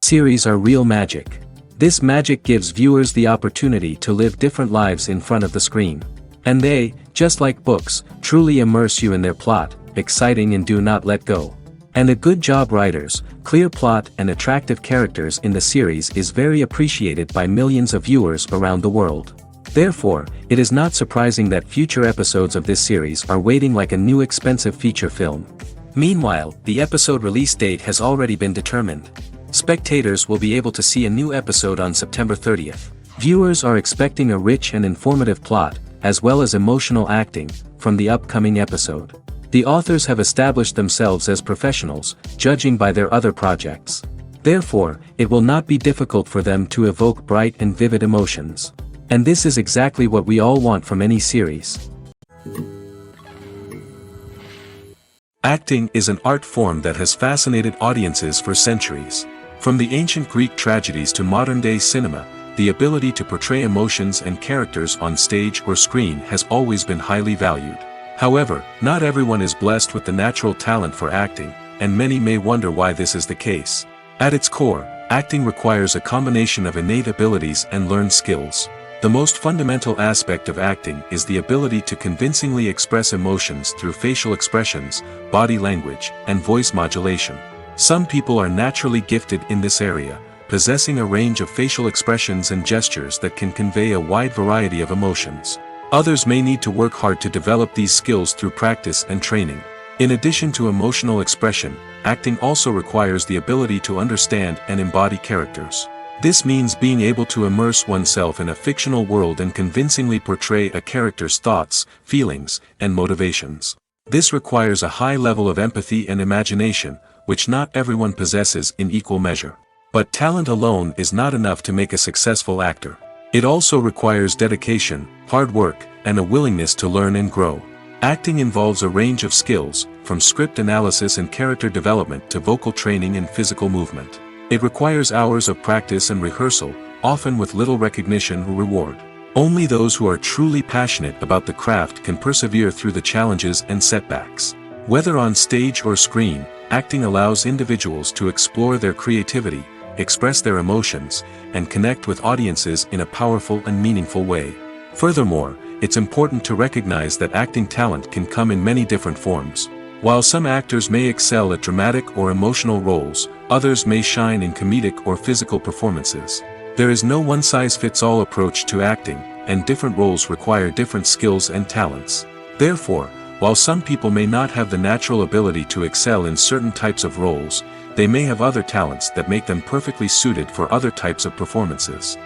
Series are real magic. This magic gives viewers the opportunity to live different lives in front of the screen. And they, just like books, truly immerse you in their plot, exciting and do not let go. And a good job writers, clear plot and attractive characters in the series is very appreciated by millions of viewers around the world. Therefore, it is not surprising that future episodes of this series are waiting like a new expensive feature film. Meanwhile, the episode release date has already been determined. Spectators will be able to see a new episode on September 30th. Viewers are expecting a rich and informative plot, as well as emotional acting, from the upcoming episode. The authors have established themselves as professionals, judging by their other projects. Therefore, it will not be difficult for them to evoke bright and vivid emotions. And this is exactly what we all want from any series. Acting is an art form that has fascinated audiences for centuries. From the ancient Greek tragedies to modern-day cinema, the ability to portray emotions and characters on stage or screen has always been highly valued. However, not everyone is blessed with the natural talent for acting, and many may wonder why this is the case. At its core, acting requires a combination of innate abilities and learned skills. The most fundamental aspect of acting is the ability to convincingly express emotions through facial expressions, body language, and voice modulation. Some people are naturally gifted in this area, possessing a range of facial expressions and gestures that can convey a wide variety of emotions. Others may need to work hard to develop these skills through practice and training. In addition to emotional expression, acting also requires the ability to understand and embody characters. This means being able to immerse oneself in a fictional world and convincingly portray a character's thoughts, feelings, and motivations. This requires a high level of empathy and imagination, which not everyone possesses in equal measure. But talent alone is not enough to make a successful actor. It also requires dedication, hard work, and a willingness to learn and grow. Acting involves a range of skills, from script analysis and character development to vocal training and physical movement. It requires hours of practice and rehearsal, often with little recognition or reward. Only those who are truly passionate about the craft can persevere through the challenges and setbacks. Whether on stage or screen, acting allows individuals to explore their creativity, express their emotions, and connect with audiences in a powerful and meaningful way. Furthermore, it's important to recognize that acting talent can come in many different forms. While some actors may excel at dramatic or emotional roles, others may shine in comedic or physical performances. There is no one-size-fits-all approach to acting, and different roles require different skills and talents. Therefore, while some people may not have the natural ability to excel in certain types of roles, they may have other talents that make them perfectly suited for other types of performances.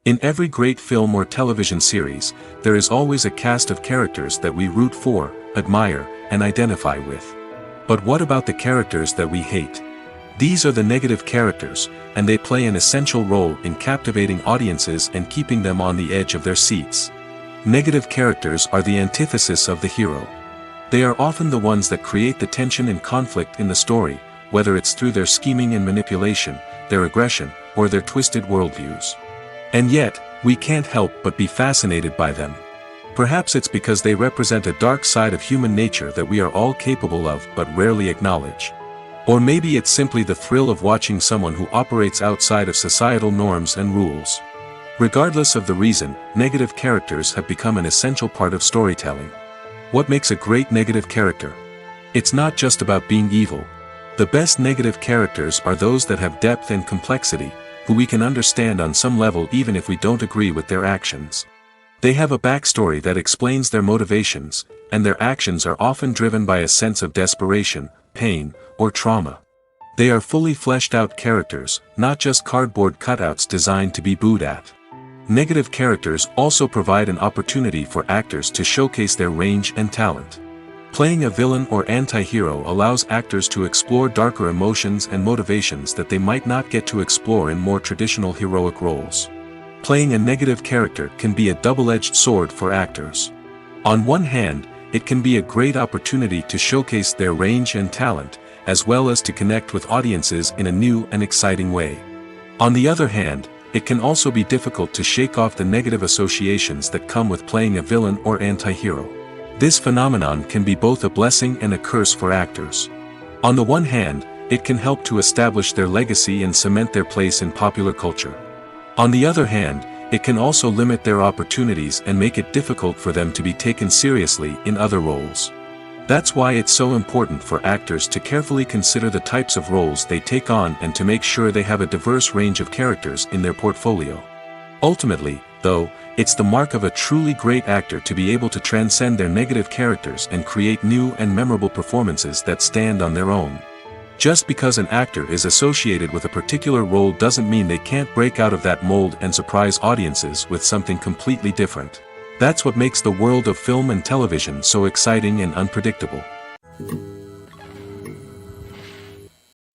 In every great film or television series, there is always a cast of characters that we root for, admire, and identify with. But what about the characters that we hate? These are the negative characters, and they play an essential role in captivating audiences and keeping them on the edge of their seats. Negative characters are the antithesis of the hero. They are often the ones that create the tension and conflict in the story, whether it's through their scheming and manipulation, their aggression, or their twisted worldviews. And yet, we can't help but be fascinated by them. Perhaps it's because they represent a dark side of human nature that we are all capable of but rarely acknowledge. Or maybe it's simply the thrill of watching someone who operates outside of societal norms and rules. Regardless of the reason, negative characters have become an essential part of storytelling. What makes a great negative character? It's not just about being evil, The best negative characters are those that have depth and complexity, who we can understand on some level even if we don't agree with their actions. They have a backstory that explains their motivations, and their actions are often driven by a sense of desperation, pain, or trauma. They are fully fleshed out characters, not just cardboard cutouts designed to be booed at. Negative characters also provide an opportunity for actors to showcase their range and talent. Playing a villain or anti-hero allows actors to explore darker emotions and motivations that they might not get to explore in more traditional heroic roles. Playing a negative character can be a double-edged sword for actors. On one hand, it can be a great opportunity to showcase their range and talent, as well as to connect with audiences in a new and exciting way. On the other hand, it can also be difficult to shake off the negative associations that come with playing a villain or anti-hero. This phenomenon can be both a blessing and a curse for actors. On the one hand, it can help to establish their legacy and cement their place in popular culture. On the other hand, it can also limit their opportunities and make it difficult for them to be taken seriously in other roles. That's why it's so important for actors to carefully consider the types of roles they take on and to make sure they have a diverse range of characters in their portfolio. Ultimately, though, it's the mark of a truly great actor to be able to transcend their negative characters and create new and memorable performances that stand on their own. Just because an actor is associated with a particular role doesn't mean they can't break out of that mold and surprise audiences with something completely different. That's what makes the world of film and television so exciting and unpredictable.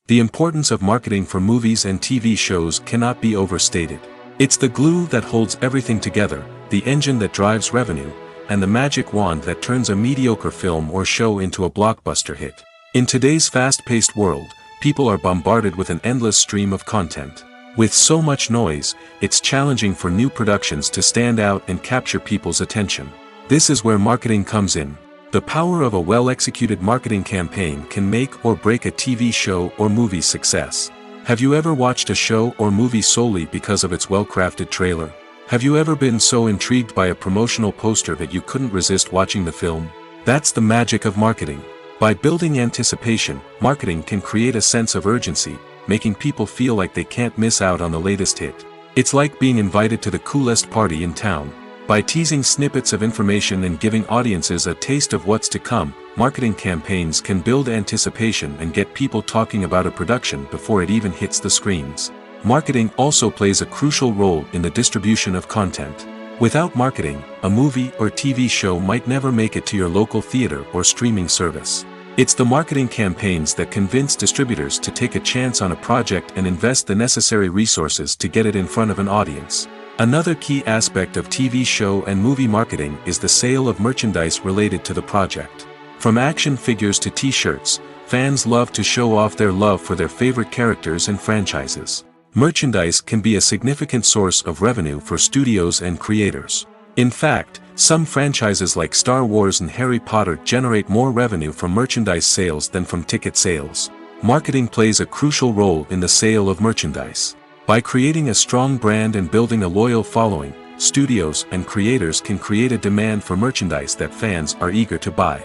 The importance of marketing for movies and TV shows cannot be overstated. It's the glue that holds everything together, the engine that drives revenue, and the magic wand that turns a mediocre film or show into a blockbuster hit. In today's fast-paced world, people are bombarded with an endless stream of content. With so much noise, it's challenging for new productions to stand out and capture people's attention. This is where marketing comes in. The power of a well-executed marketing campaign can make or break a TV show or movie's success. Have you ever watched a show or movie solely because of its well-crafted trailer? Have you ever been so intrigued by a promotional poster that you couldn't resist watching the film? That's the magic of marketing. By building anticipation, marketing can create a sense of urgency, making people feel like they can't miss out on the latest hit. It's like being invited to the coolest party in town. By teasing snippets of information and giving audiences a taste of what's to come, marketing campaigns can build anticipation and get people talking about a production before it even hits the screens. Marketing also plays a crucial role in the distribution of content. Without marketing, a movie or TV show might never make it to your local theater or streaming service. It's the marketing campaigns that convince distributors to take a chance on a project and invest the necessary resources to get it in front of an audience. Another key aspect of TV show and movie marketing is the sale of merchandise related to the project. From action figures to t-shirts, fans love to show off their love for their favorite characters and franchises. Merchandise can be a significant source of revenue for studios and creators. In fact, some franchises like Star Wars and Harry Potter generate more revenue from merchandise sales than from ticket sales. Marketing plays a crucial role in the sale of merchandise. By creating a strong brand and building a loyal following, studios and creators can create a demand for merchandise that fans are eager to buy.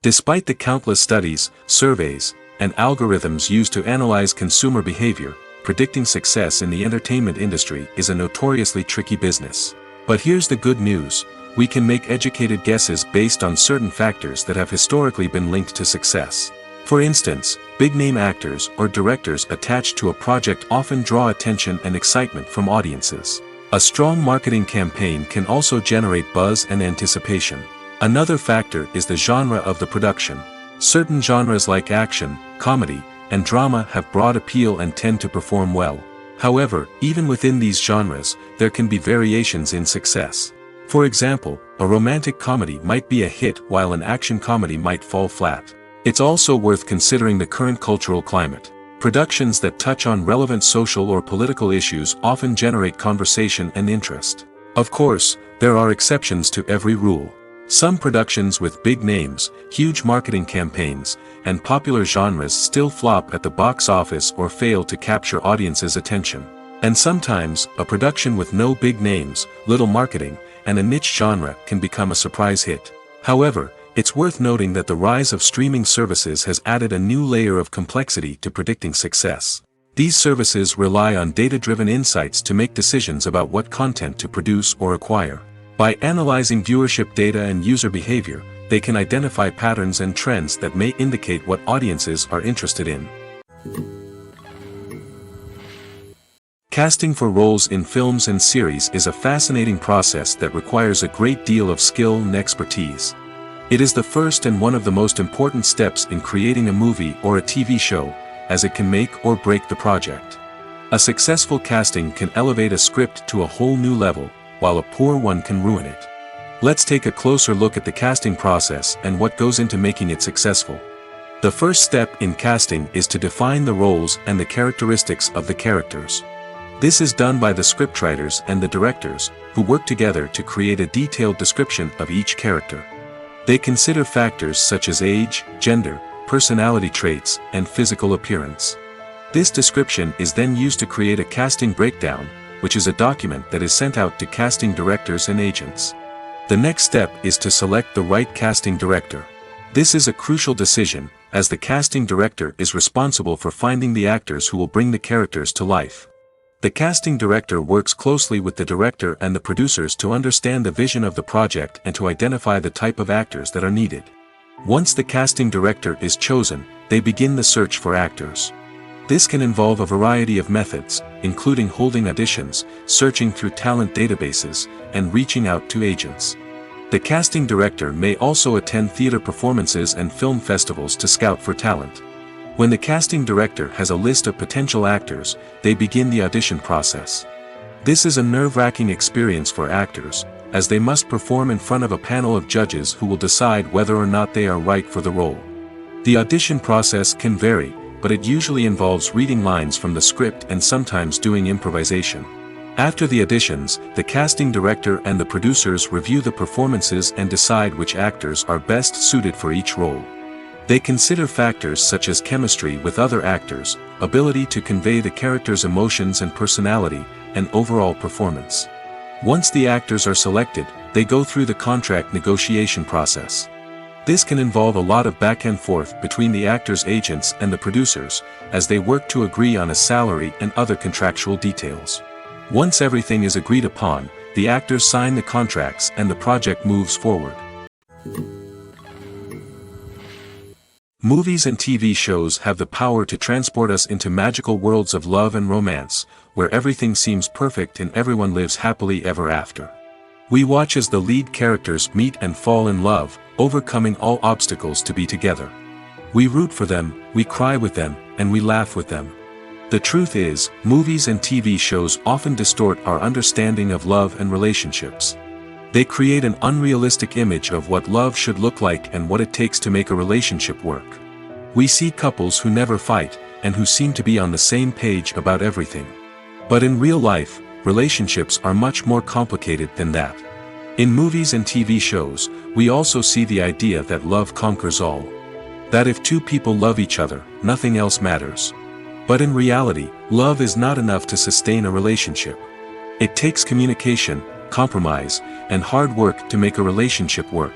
Despite the countless studies, surveys, and algorithms used to analyze consumer behavior, predicting success in the entertainment industry is a notoriously tricky business. But here's the good news: we can make educated guesses based on certain factors that have historically been linked to success. For instance, big-name actors or directors attached to a project often draw attention and excitement from audiences. A strong marketing campaign can also generate buzz and anticipation. Another factor is the genre of the production. Certain genres like action, comedy, and drama have broad appeal and tend to perform well. However, even within these genres, there can be variations in success. For example, a romantic comedy might be a hit while an action comedy might fall flat. It's also worth considering the current cultural climate. Productions that touch on relevant social or political issues often generate conversation and interest. Of course, there are exceptions to every rule. Some productions with big names, huge marketing campaigns, and popular genres still flop at the box office or fail to capture audiences' attention. And sometimes, a production with no big names, little marketing, and a niche genre can become a surprise hit. However, It's worth noting that the rise of streaming services has added a new layer of complexity to predicting success. These services rely on data-driven insights to make decisions about what content to produce or acquire. By analyzing viewership data and user behavior, they can identify patterns and trends that may indicate what audiences are interested in. Casting for roles in films and series is a fascinating process that requires a great deal of skill and expertise. It is the first and one of the most important steps in creating a movie or a TV show, as it can make or break the project. A successful casting can elevate a script to a whole new level, while a poor one can ruin it. Let's take a closer look at the casting process and what goes into making it successful. The first step in casting is to define the roles and the characteristics of the characters. This is done by the scriptwriters and the directors, who work together to create a detailed description of each character. They consider factors such as age, gender, personality traits, and physical appearance. This description is then used to create a casting breakdown, which is a document that is sent out to casting directors and agents. The next step is to select the right casting director. This is a crucial decision, as the casting director is responsible for finding the actors who will bring the characters to life. The casting director works closely with the director and the producers to understand the vision of the project and to identify the type of actors that are needed. Once the casting director is chosen, they begin the search for actors. This can involve a variety of methods, including holding auditions, searching through talent databases, and reaching out to agents. The casting director may also attend theater performances and film festivals to scout for talent. When the casting director has a list of potential actors, they begin the audition process. This is a nerve-wracking experience for actors, as they must perform in front of a panel of judges who will decide whether or not they are right for the role. The audition process can vary, but it usually involves reading lines from the script and sometimes doing improvisation. After the auditions, the casting director and the producers review the performances and decide which actors are best suited for each role. They consider factors such as chemistry with other actors, ability to convey the character's emotions and personality, and overall performance. Once the actors are selected, they go through the contract negotiation process. This can involve a lot of back and forth between the actors' agents and the producers, as they work to agree on a salary and other contractual details. Once everything is agreed upon, the actors sign the contracts and the project moves forward. Movies and TV shows have the power to transport us into magical worlds of love and romance, where everything seems perfect and everyone lives happily ever after. We watch as the lead characters meet and fall in love, overcoming all obstacles to be together. We root for them, we cry with them, and we laugh with them. The truth is, movies and TV shows often distort our understanding of love and relationships. They create an unrealistic image of what love should look like and what it takes to make a relationship work. We see couples who never fight, and who seem to be on the same page about everything. But in real life, relationships are much more complicated than that. In movies and TV shows, we also see the idea that love conquers all. That if two people love each other, nothing else matters. But in reality, love is not enough to sustain a relationship. It takes communication, compromise, and hard work to make a relationship work.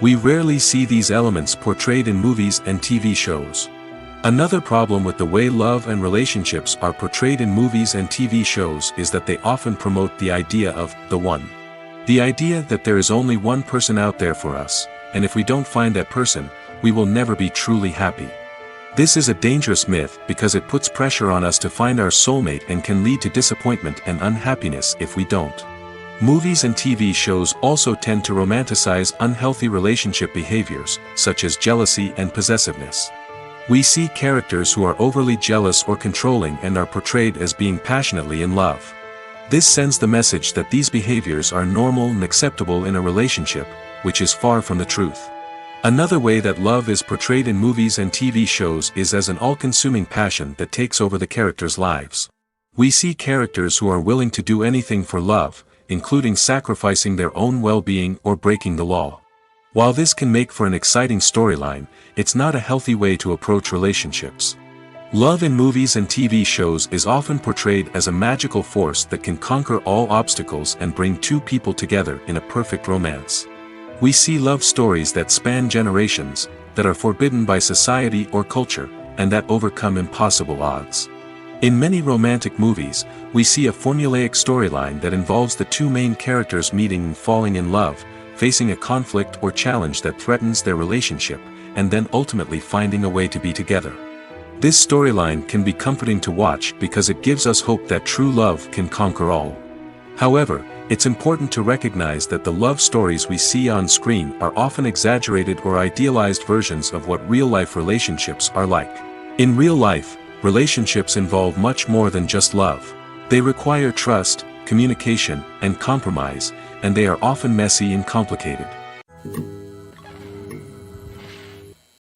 We rarely see these elements portrayed in movies and TV shows. Another problem with the way love and relationships are portrayed in movies and TV shows is that they often promote the idea of the one. The idea that there is only one person out there for us, and if we don't find that person, we will never be truly happy. This is a dangerous myth because it puts pressure on us to find our soulmate and can lead to disappointment and unhappiness if we don't. Movies and TV shows also tend to romanticize unhealthy relationship behaviors, such as jealousy and possessiveness. We see characters who are overly jealous or controlling and are portrayed as being passionately in love. This sends the message that these behaviors are normal and acceptable in a relationship, which is far from the truth. Another way that love is portrayed in movies and TV shows is as an all-consuming passion that takes over the characters' lives. We see characters who are willing to do anything for love, including sacrificing their own well-being or breaking the law. While this can make for an exciting storyline, it's not a healthy way to approach relationships. Love in movies and TV shows is often portrayed as a magical force that can conquer all obstacles and bring two people together in a perfect romance. We see love stories that span generations, that are forbidden by society or culture, and that overcome impossible odds. In many romantic movies, we see a formulaic storyline that involves the two main characters meeting and falling in love, facing a conflict or challenge that threatens their relationship, and then ultimately finding a way to be together. This storyline can be comforting to watch because it gives us hope that true love can conquer all. However, it's important to recognize that the love stories we see on screen are often exaggerated or idealized versions of what real-life relationships are like. In real life, relationships involve much more than just love. They require trust, communication, and compromise, and they are often messy and complicated.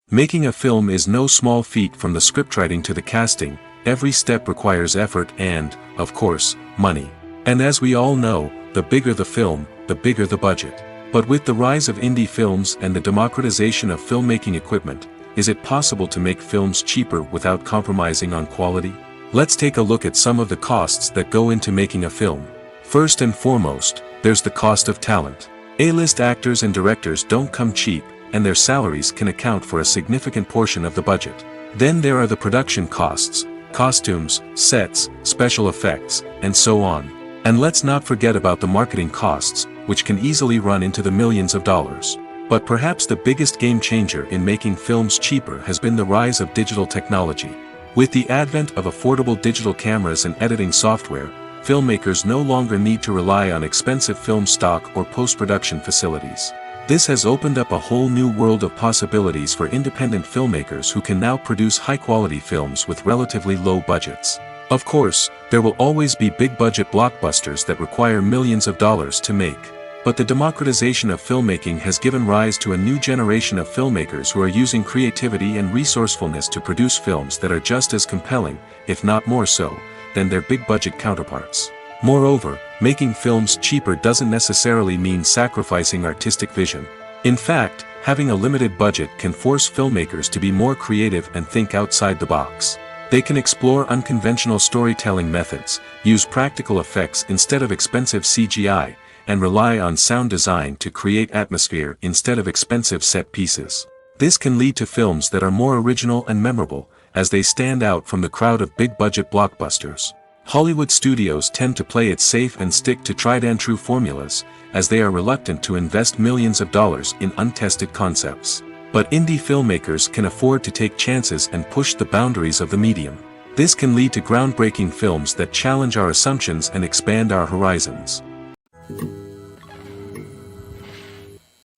Making a film is no small feat. From the scriptwriting to the casting, every step requires effort and, of course, money. And as we all know, the bigger the film, the bigger the budget. But with the rise of indie films and the democratization of filmmaking equipment, is it possible to make films cheaper without compromising on quality? Let's take a look at some of the costs that go into making a film. First and foremost, there's the cost of talent. A-list actors and directors don't come cheap, and their salaries can account for a significant portion of the budget. Then there are the production costs, costumes, sets, special effects, and so on. And let's not forget about the marketing costs, which can easily run into the millions of dollars. But perhaps the biggest game changer in making films cheaper has been the rise of digital technology. With the advent of affordable digital cameras and editing software, filmmakers no longer need to rely on expensive film stock or post-production facilities. This has opened up a whole new world of possibilities for independent filmmakers who can now produce high-quality films with relatively low budgets. Of course, there will always be big-budget blockbusters that require millions of dollars to make. But the democratization of filmmaking has given rise to a new generation of filmmakers who are using creativity and resourcefulness to produce films that are just as compelling, if not more so, than their big-budget counterparts. Moreover, making films cheaper doesn't necessarily mean sacrificing artistic vision. In fact, having a limited budget can force filmmakers to be more creative and think outside the box. They can explore unconventional storytelling methods, use practical effects instead of expensive CGI, and rely on sound design to create atmosphere instead of expensive set pieces. This can lead to films that are more original and memorable, as they stand out from the crowd of big-budget blockbusters. Hollywood studios tend to play it safe and stick to tried-and-true formulas, as they are reluctant to invest millions of dollars in untested concepts. But indie filmmakers can afford to take chances and push the boundaries of the medium. This can lead to groundbreaking films that challenge our assumptions and expand our horizons.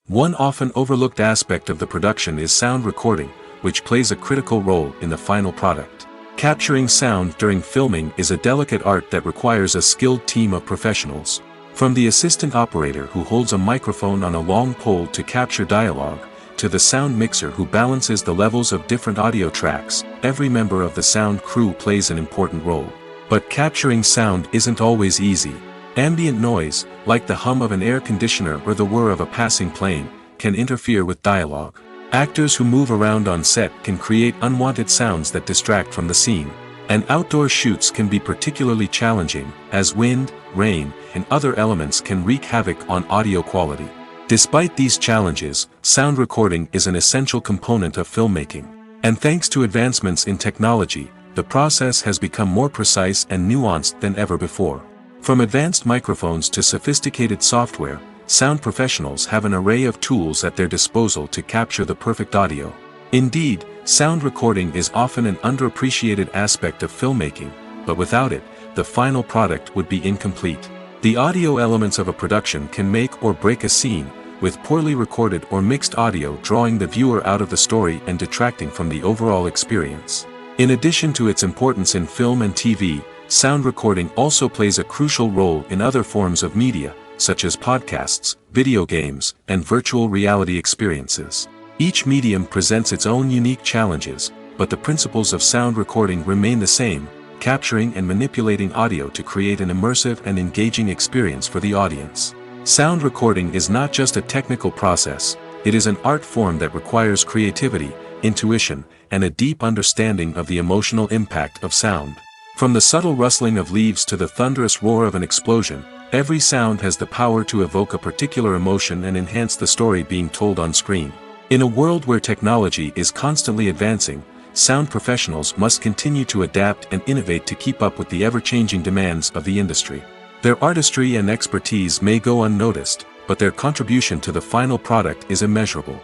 One often overlooked aspect of the production is sound recording, which plays a critical role in the final product. Capturing sound during filming is a delicate art that requires a skilled team of professionals. From the assistant operator who holds a microphone on a long pole to capture dialogue, to the sound mixer who balances the levels of different audio tracks, every member of the sound crew plays an important role. But capturing sound isn't always easy. Ambient noise, like the hum of an air conditioner or the whir of a passing plane, can interfere with dialogue. Actors who move around on set can create unwanted sounds that distract from the scene. And outdoor shoots can be particularly challenging, as wind, rain, and other elements can wreak havoc on audio quality. Despite these challenges, sound recording is an essential component of filmmaking. And thanks to advancements in technology, the process has become more precise and nuanced than ever before. From advanced microphones to sophisticated software, sound professionals have an array of tools at their disposal to capture the perfect audio. Indeed, sound recording is often an underappreciated aspect of filmmaking, but without it, the final product would be incomplete. The audio elements of a production can make or break a scene, with poorly recorded or mixed audio drawing the viewer out of the story and detracting from the overall experience. In addition to its importance in film and TV, sound recording also plays a crucial role in other forms of media, such as podcasts, video games, and virtual reality experiences. Each medium presents its own unique challenges, but the principles of sound recording remain the same: capturing and manipulating audio to create an immersive and engaging experience for the audience. Sound recording is not just a technical process, it is an art form that requires creativity, intuition, and a deep understanding of the emotional impact of sound. From the subtle rustling of leaves to the thunderous roar of an explosion, Every sound has the power to evoke a particular emotion and enhance the story being told on screen. In a world where technology is constantly advancing, sound professionals must continue to adapt and innovate to keep up with the ever-changing demands of the industry. Their artistry and expertise may go unnoticed, but their contribution to the final product is immeasurable.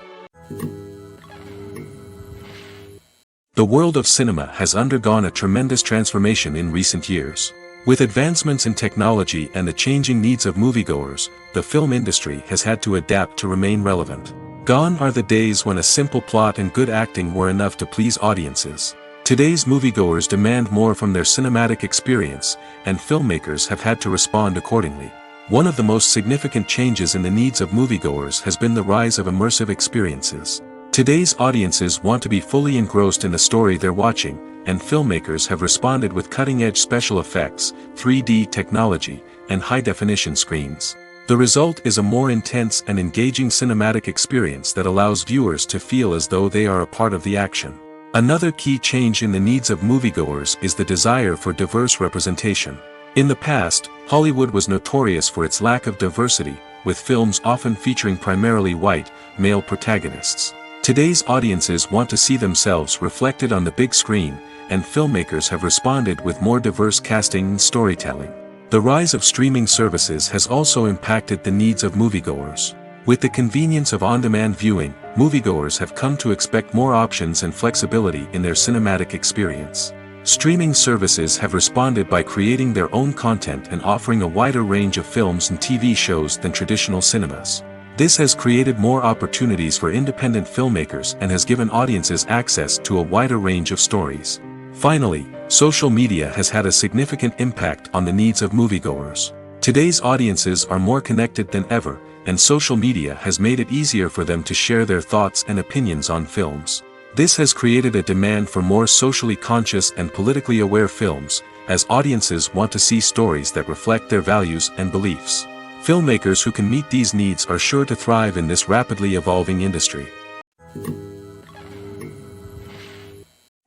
The world of cinema has undergone a tremendous transformation in recent years. With advancements in technology and the changing needs of moviegoers, the film industry has had to adapt to remain relevant. Gone are the days when a simple plot and good acting were enough to please audiences. Today's moviegoers demand more from their cinematic experience, and filmmakers have had to respond accordingly. One of the most significant changes in the needs of moviegoers has been the rise of immersive experiences. Today's audiences want to be fully engrossed in the story they're watching, and filmmakers have responded with cutting-edge special effects, 3D technology, and high-definition screens. The result is a more intense and engaging cinematic experience that allows viewers to feel as though they are a part of the action. Another key change in the needs of moviegoers is the desire for diverse representation. In the past, Hollywood was notorious for its lack of diversity, with films often featuring primarily white, male protagonists. Today's audiences want to see themselves reflected on the big screen, and filmmakers have responded with more diverse casting and storytelling. The rise of streaming services has also impacted the needs of moviegoers. With the convenience of on-demand viewing, moviegoers have come to expect more options and flexibility in their cinematic experience. Streaming services have responded by creating their own content and offering a wider range of films and TV shows than traditional cinemas. This has created more opportunities for independent filmmakers and has given audiences access to a wider range of stories. Finally, social media has had a significant impact on the needs of moviegoers. Today's audiences are more connected than ever, and social media has made it easier for them to share their thoughts and opinions on films. This has created a demand for more socially conscious and politically aware films, as audiences want to see stories that reflect their values and beliefs. Filmmakers who can meet these needs are sure to thrive in this rapidly evolving industry.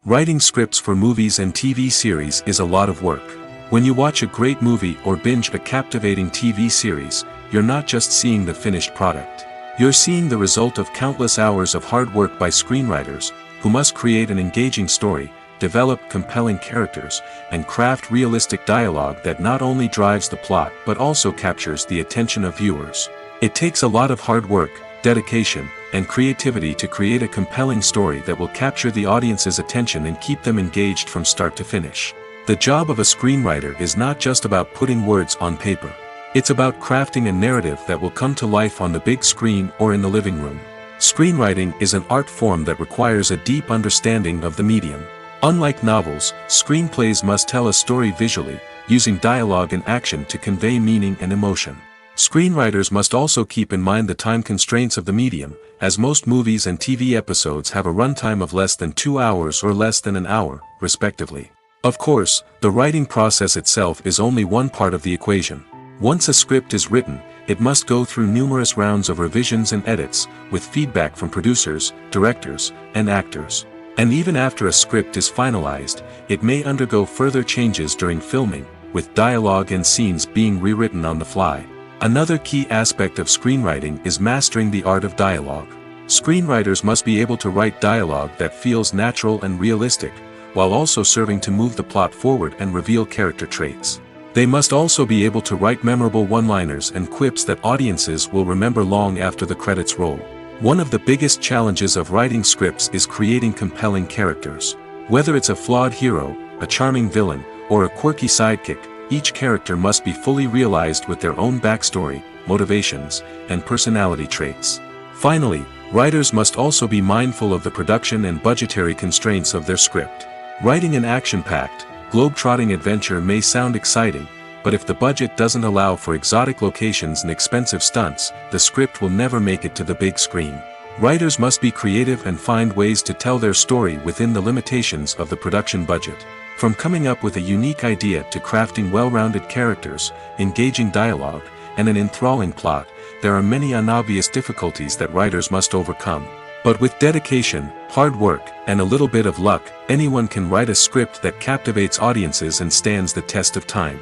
Writing scripts for movies and TV series is a lot of work. When you watch a great movie or binge a captivating TV series, you're not just seeing the finished product. You're seeing the result of countless hours of hard work by screenwriters, who must create an engaging story, develop compelling characters, and craft realistic dialogue that not only drives the plot but also captures the attention of viewers. It takes a lot of hard work, dedication, and creativity to create a compelling story that will capture the audience's attention and keep them engaged from start to finish. The job of a screenwriter is not just about putting words on paper. It's about crafting a narrative that will come to life on the big screen or in the living room. Screenwriting is an art form that requires a deep understanding of the medium. Unlike novels, screenplays must tell a story visually, using dialogue and action to convey meaning and emotion. Screenwriters must also keep in mind the time constraints of the medium, as most movies and TV episodes have a runtime of less than 2 hours or less than an hour, respectively. Of course, the writing process itself is only one part of the equation. Once a script is written, it must go through numerous rounds of revisions and edits, with feedback from producers, directors, and actors. And even after a script is finalized, it may undergo further changes during filming, with dialogue and scenes being rewritten on the fly. Another key aspect of screenwriting is mastering the art of dialogue. Screenwriters must be able to write dialogue that feels natural and realistic, while also serving to move the plot forward and reveal character traits. They must also be able to write memorable one-liners and quips that audiences will remember long after the credits roll. One of the biggest challenges of writing scripts is creating compelling characters. Whether it's a flawed hero, a charming villain, or a quirky sidekick, each character must be fully realized with their own backstory, motivations, and personality traits. Finally, writers must also be mindful of the production and budgetary constraints of their script. Writing an action-packed, globe-trotting adventure may sound exciting, but if the budget doesn't allow for exotic locations and expensive stunts, the script will never make it to the big screen. Writers must be creative and find ways to tell their story within the limitations of the production budget. From coming up with a unique idea to crafting well-rounded characters, engaging dialogue, and an enthralling plot, there are many unobvious difficulties that writers must overcome. But with dedication, hard work, and a little bit of luck, anyone can write a script that captivates audiences and stands the test of time.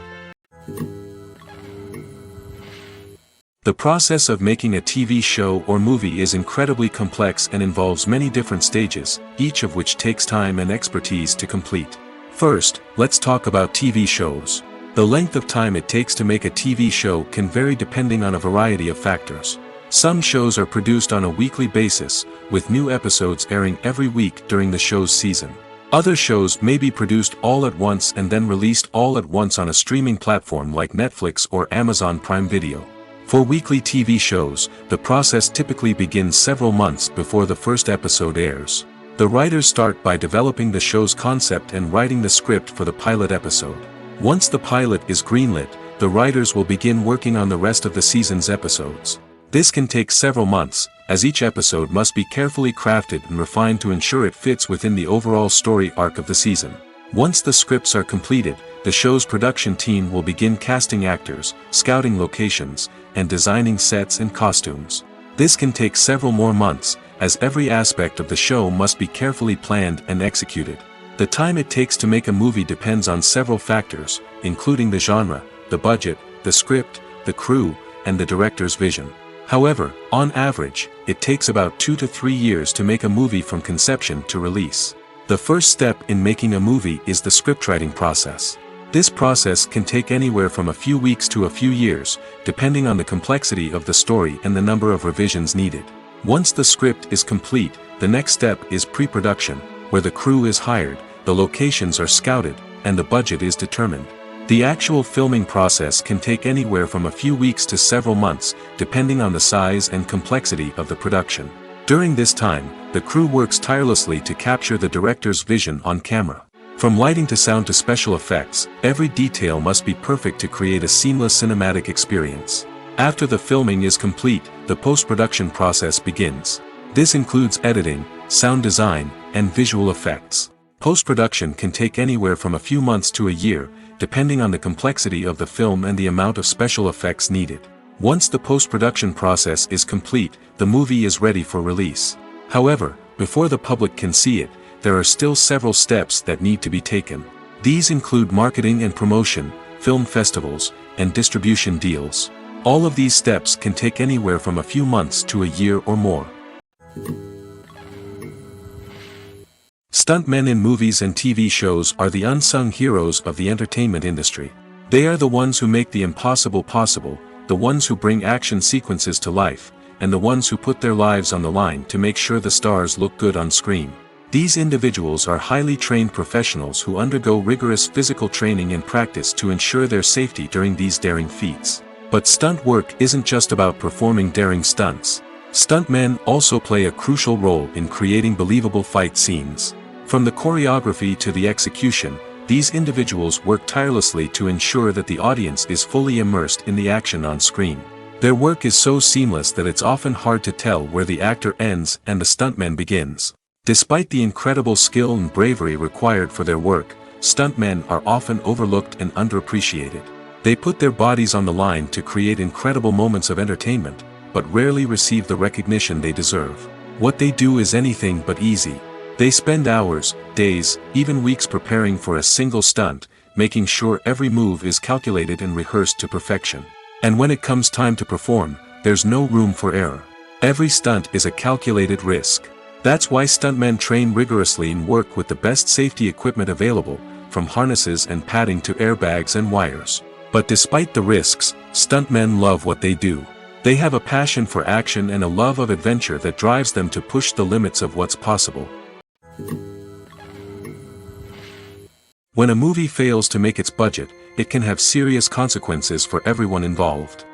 The process of making a TV show or movie is incredibly complex and involves many different stages, each of which takes time and expertise to complete. First, let's talk about TV shows. The length of time it takes to make a TV show can vary depending on a variety of factors. Some shows are produced on a weekly basis, with new episodes airing every week during the show's season. Other shows may be produced all at once and then released all at once on a streaming platform like Netflix or Amazon Prime Video. For weekly TV shows, the process typically begins several months before the first episode airs. The writers start by developing the show's concept and writing the script for the pilot episode. Once the pilot is greenlit, the writers will begin working on the rest of the season's episodes. This can take several months, as each episode must be carefully crafted and refined to ensure it fits within the overall story arc of the season. Once the scripts are completed, the show's production team will begin casting actors, scouting locations, and designing sets and costumes. This can take several more months, as every aspect of the show must be carefully planned and executed. The time it takes to make a movie depends on several factors, including the genre, the budget, the script, the crew, and the director's vision. However, on average, it takes about 2 to 3 years to make a movie from conception to release. The first step in making a movie is the scriptwriting process. This process can take anywhere from a few weeks to a few years, depending on the complexity of the story and the number of revisions needed. Once the script is complete, the next step is pre-production, where the crew is hired, the locations are scouted, and the budget is determined. The actual filming process can take anywhere from a few weeks to several months, depending on the size and complexity of the production. During this time, the crew works tirelessly to capture the director's vision on camera. From lighting to sound to special effects, every detail must be perfect to create a seamless cinematic experience. After the filming is complete, the post-production process begins. This includes editing, sound design, and visual effects. Post-production can take anywhere from a few months to a year, depending on the complexity of the film and the amount of special effects needed. Once the post-production process is complete, the movie is ready for release. However, before the public can see it, there are still several steps that need to be taken. These include marketing and promotion, film festivals, and distribution deals. All of these steps can take anywhere from a few months to a year or more. Stuntmen in movies and TV shows are the unsung heroes of the entertainment industry. They are the ones who make the impossible possible, the ones who bring action sequences to life, and the ones who put their lives on the line to make sure the stars look good on screen. These individuals are highly trained professionals who undergo rigorous physical training and practice to ensure their safety during these daring feats. But stunt work isn't just about performing daring stunts. Stuntmen also play a crucial role in creating believable fight scenes. From the choreography to the execution, these individuals work tirelessly to ensure that the audience is fully immersed in the action on screen. Their work is so seamless that it's often hard to tell where the actor ends and the stuntman begins. Despite the incredible skill and bravery required for their work, stuntmen are often overlooked and underappreciated. They put their bodies on the line to create incredible moments of entertainment, but rarely receive the recognition they deserve. What they do is anything but easy. They spend hours, days, even weeks preparing for a single stunt, making sure every move is calculated and rehearsed to perfection. And when it comes time to perform, there's no room for error. Every stunt is a calculated risk. That's why stuntmen train rigorously and work with the best safety equipment available, from harnesses and padding to airbags and wires. But despite the risks, stuntmen love what they do. They have a passion for action and a love of adventure that drives them to push the limits of what's possible. When a movie fails to make its budget, it can have serious consequences for everyone involved.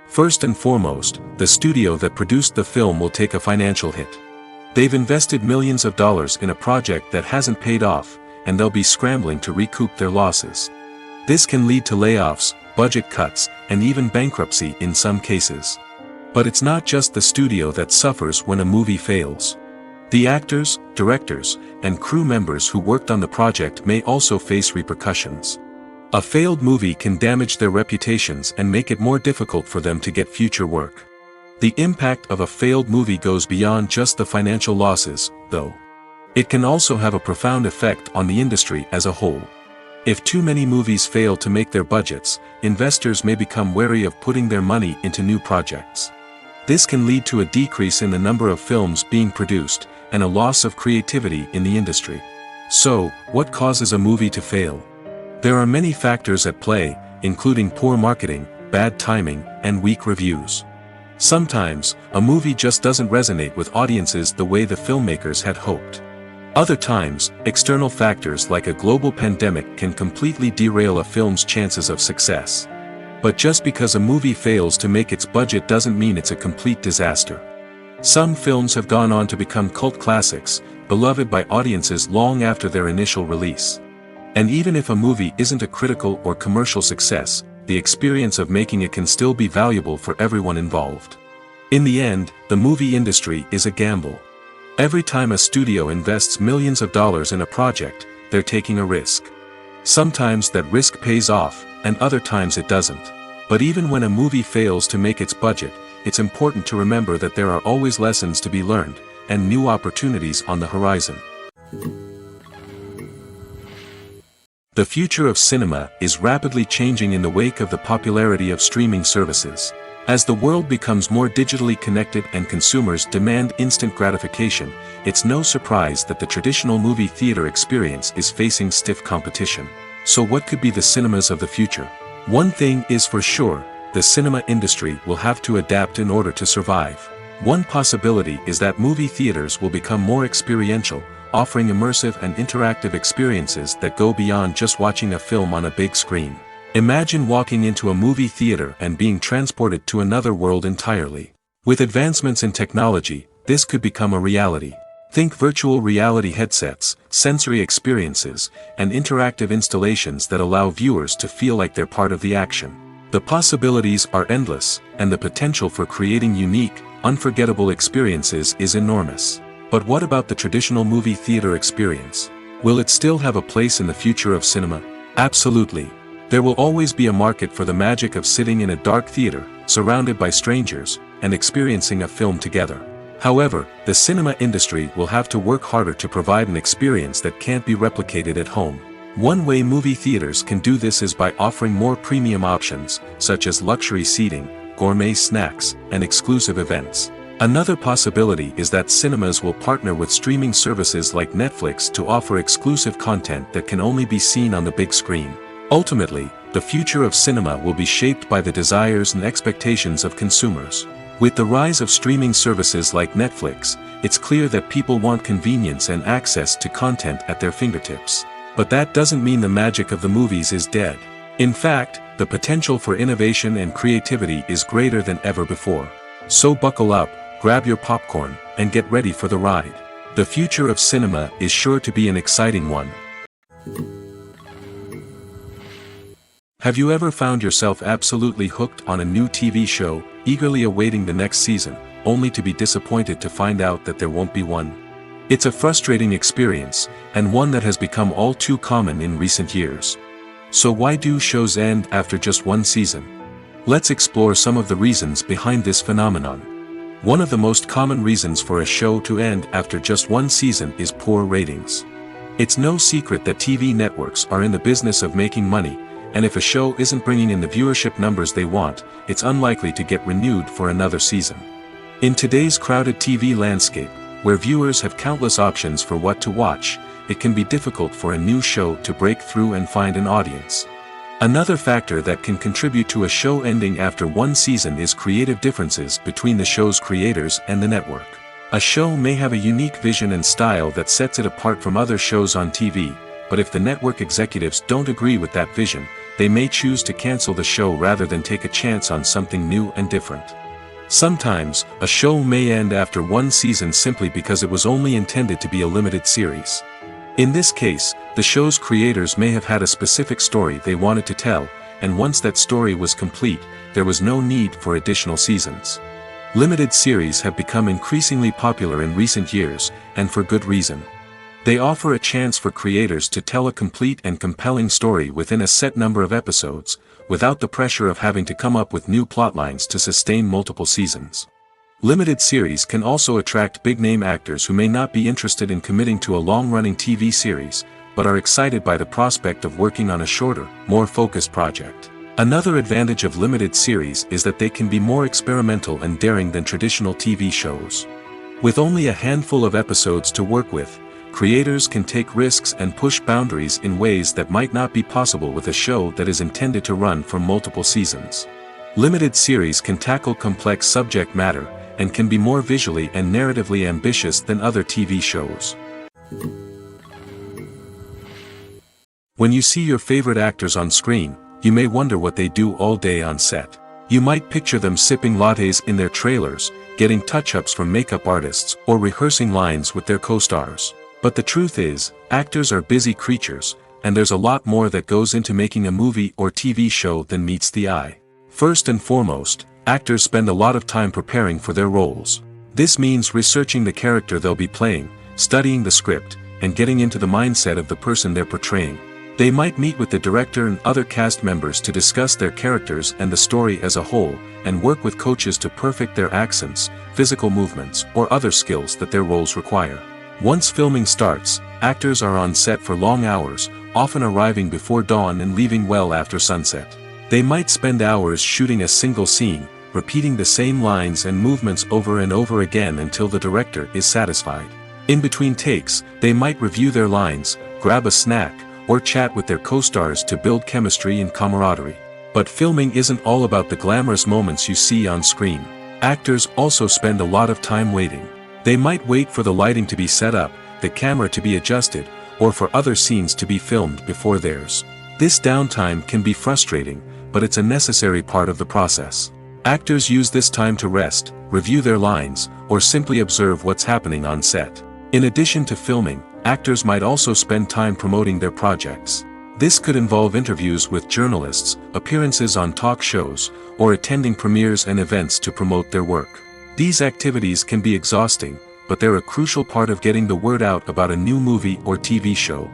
First and foremost, the studio that produced the film will take a financial hit. They've invested millions of dollars in a project that hasn't paid off, and they'll be scrambling to recoup their losses. This can lead to layoffs, budget cuts, and even bankruptcy in some cases. But it's not just the studio that suffers when a movie fails. The actors, directors, and crew members who worked on the project may also face repercussions. A failed movie can damage their reputations and make it more difficult for them to get future work. The impact of a failed movie goes beyond just the financial losses, though. It can also have a profound effect on the industry as a whole. If too many movies fail to make their budgets, investors may become wary of putting their money into new projects. This can lead to a decrease in the number of films being produced, and a loss of creativity in the industry. So, what causes a movie to fail? There are many factors at play, including poor marketing, bad timing, and weak reviews. Sometimes, a movie just doesn't resonate with audiences the way the filmmakers had hoped. Other times, external factors like a global pandemic can completely derail a film's chances of success. But just because a movie fails to make its budget doesn't mean it's a complete disaster. Some films have gone on to become cult classics, beloved by audiences long after their initial release. And even if a movie isn't a critical or commercial success, the experience of making it can still be valuable for everyone involved. In the end, the movie industry is a gamble. Every time a studio invests millions of dollars in a project, they're taking a risk. Sometimes that risk pays off, and other times it doesn't. But even when a movie fails to make its budget, it's important to remember that there are always lessons to be learned, and new opportunities on the horizon. The future of cinema is rapidly changing in the wake of the popularity of streaming services. As the world becomes more digitally connected and consumers demand instant gratification, it's no surprise that the traditional movie theater experience is facing stiff competition. So what could be the cinemas of the future? One thing is for sure, the cinema industry will have to adapt in order to survive. One possibility is that movie theaters will become more experiential, offering immersive and interactive experiences that go beyond just watching a film on a big screen. Imagine walking into a movie theater and being transported to another world entirely. With advancements in technology, this could become a reality. Think virtual reality headsets, sensory experiences, and interactive installations that allow viewers to feel like they're part of the action. The possibilities are endless, and the potential for creating unique, unforgettable experiences is enormous. But what about the traditional movie theater experience? Will it still have a place in the future of cinema? Absolutely. There will always be a market for the magic of sitting in a dark theater, surrounded by strangers, and experiencing a film together. However, the cinema industry will have to work harder to provide an experience that can't be replicated at home. One way movie theaters can do this is by offering more premium options, such as luxury seating, gourmet snacks, and exclusive events. Another possibility is that cinemas will partner with streaming services like Netflix to offer exclusive content that can only be seen on the big screen. Ultimately, the future of cinema will be shaped by the desires and expectations of consumers. With the rise of streaming services like Netflix, it's clear that people want convenience and access to content at their fingertips. But that doesn't mean the magic of the movies is dead. In fact, the potential for innovation and creativity is greater than ever before. So buckle up, grab your popcorn, and get ready for the ride. The future of cinema is sure to be an exciting one. Have you ever found yourself absolutely hooked on a new TV show, eagerly awaiting the next season, only to be disappointed to find out that there won't be one? It's a frustrating experience, and one that has become all too common in recent years. So why do shows end after just one season? Let's explore some of the reasons behind this phenomenon. One of the most common reasons for a show to end after just one season is poor ratings. It's no secret that TV networks are in the business of making money, and if a show isn't bringing in the viewership numbers they want, it's unlikely to get renewed for another season. In today's crowded TV landscape, where viewers have countless options for what to watch, it can be difficult for a new show to break through and find an audience. Another factor that can contribute to a show ending after one season is creative differences between the show's creators and the network. A show may have a unique vision and style that sets it apart from other shows on TV, but if the network executives don't agree with that vision, they may choose to cancel the show rather than take a chance on something new and different. Sometimes, a show may end after one season simply because it was only intended to be a limited series. In this case, the show's creators may have had a specific story they wanted to tell, and once that story was complete, there was no need for additional seasons. Limited series have become increasingly popular in recent years, and for good reason. They offer a chance for creators to tell a complete and compelling story within a set number of episodes, without the pressure of having to come up with new plotlines to sustain multiple seasons. Limited series can also attract big-name actors who may not be interested in committing to a long-running TV series, but are excited by the prospect of working on a shorter, more focused project. Another advantage of limited series is that they can be more experimental and daring than traditional TV shows. With only a handful of episodes to work with, creators can take risks and push boundaries in ways that might not be possible with a show that is intended to run for multiple seasons. Limited series can tackle complex subject matter, and can be more visually and narratively ambitious than other TV shows. When you see your favorite actors on screen, you may wonder what they do all day on set. You might picture them sipping lattes in their trailers, getting touch-ups from makeup artists, or rehearsing lines with their co-stars. But the truth is, actors are busy creatures, and there's a lot more that goes into making a movie or TV show than meets the eye. First and foremost, actors spend a lot of time preparing for their roles. This means researching the character they'll be playing, studying the script, and getting into the mindset of the person they're portraying. They might meet with the director and other cast members to discuss their characters and the story as a whole, and work with coaches to perfect their accents, physical movements, or other skills that their roles require. Once filming starts, actors are on set for long hours, often arriving before dawn and leaving well after sunset. They might spend hours shooting a single scene, repeating the same lines and movements over and over again until the director is satisfied. In between takes, they might review their lines, grab a snack, or chat with their co-stars to build chemistry and camaraderie. But filming isn't all about the glamorous moments you see on screen. Actors also spend a lot of time waiting. They might wait for the lighting to be set up, the camera to be adjusted, or for other scenes to be filmed before theirs. This downtime can be frustrating, but it's a necessary part of the process. Actors use this time to rest, review their lines, or simply observe what's happening on set. In addition to filming, actors might also spend time promoting their projects. This could involve interviews with journalists, appearances on talk shows, or attending premieres and events to promote their work. These activities can be exhausting, but they're a crucial part of getting the word out about a new movie or TV show.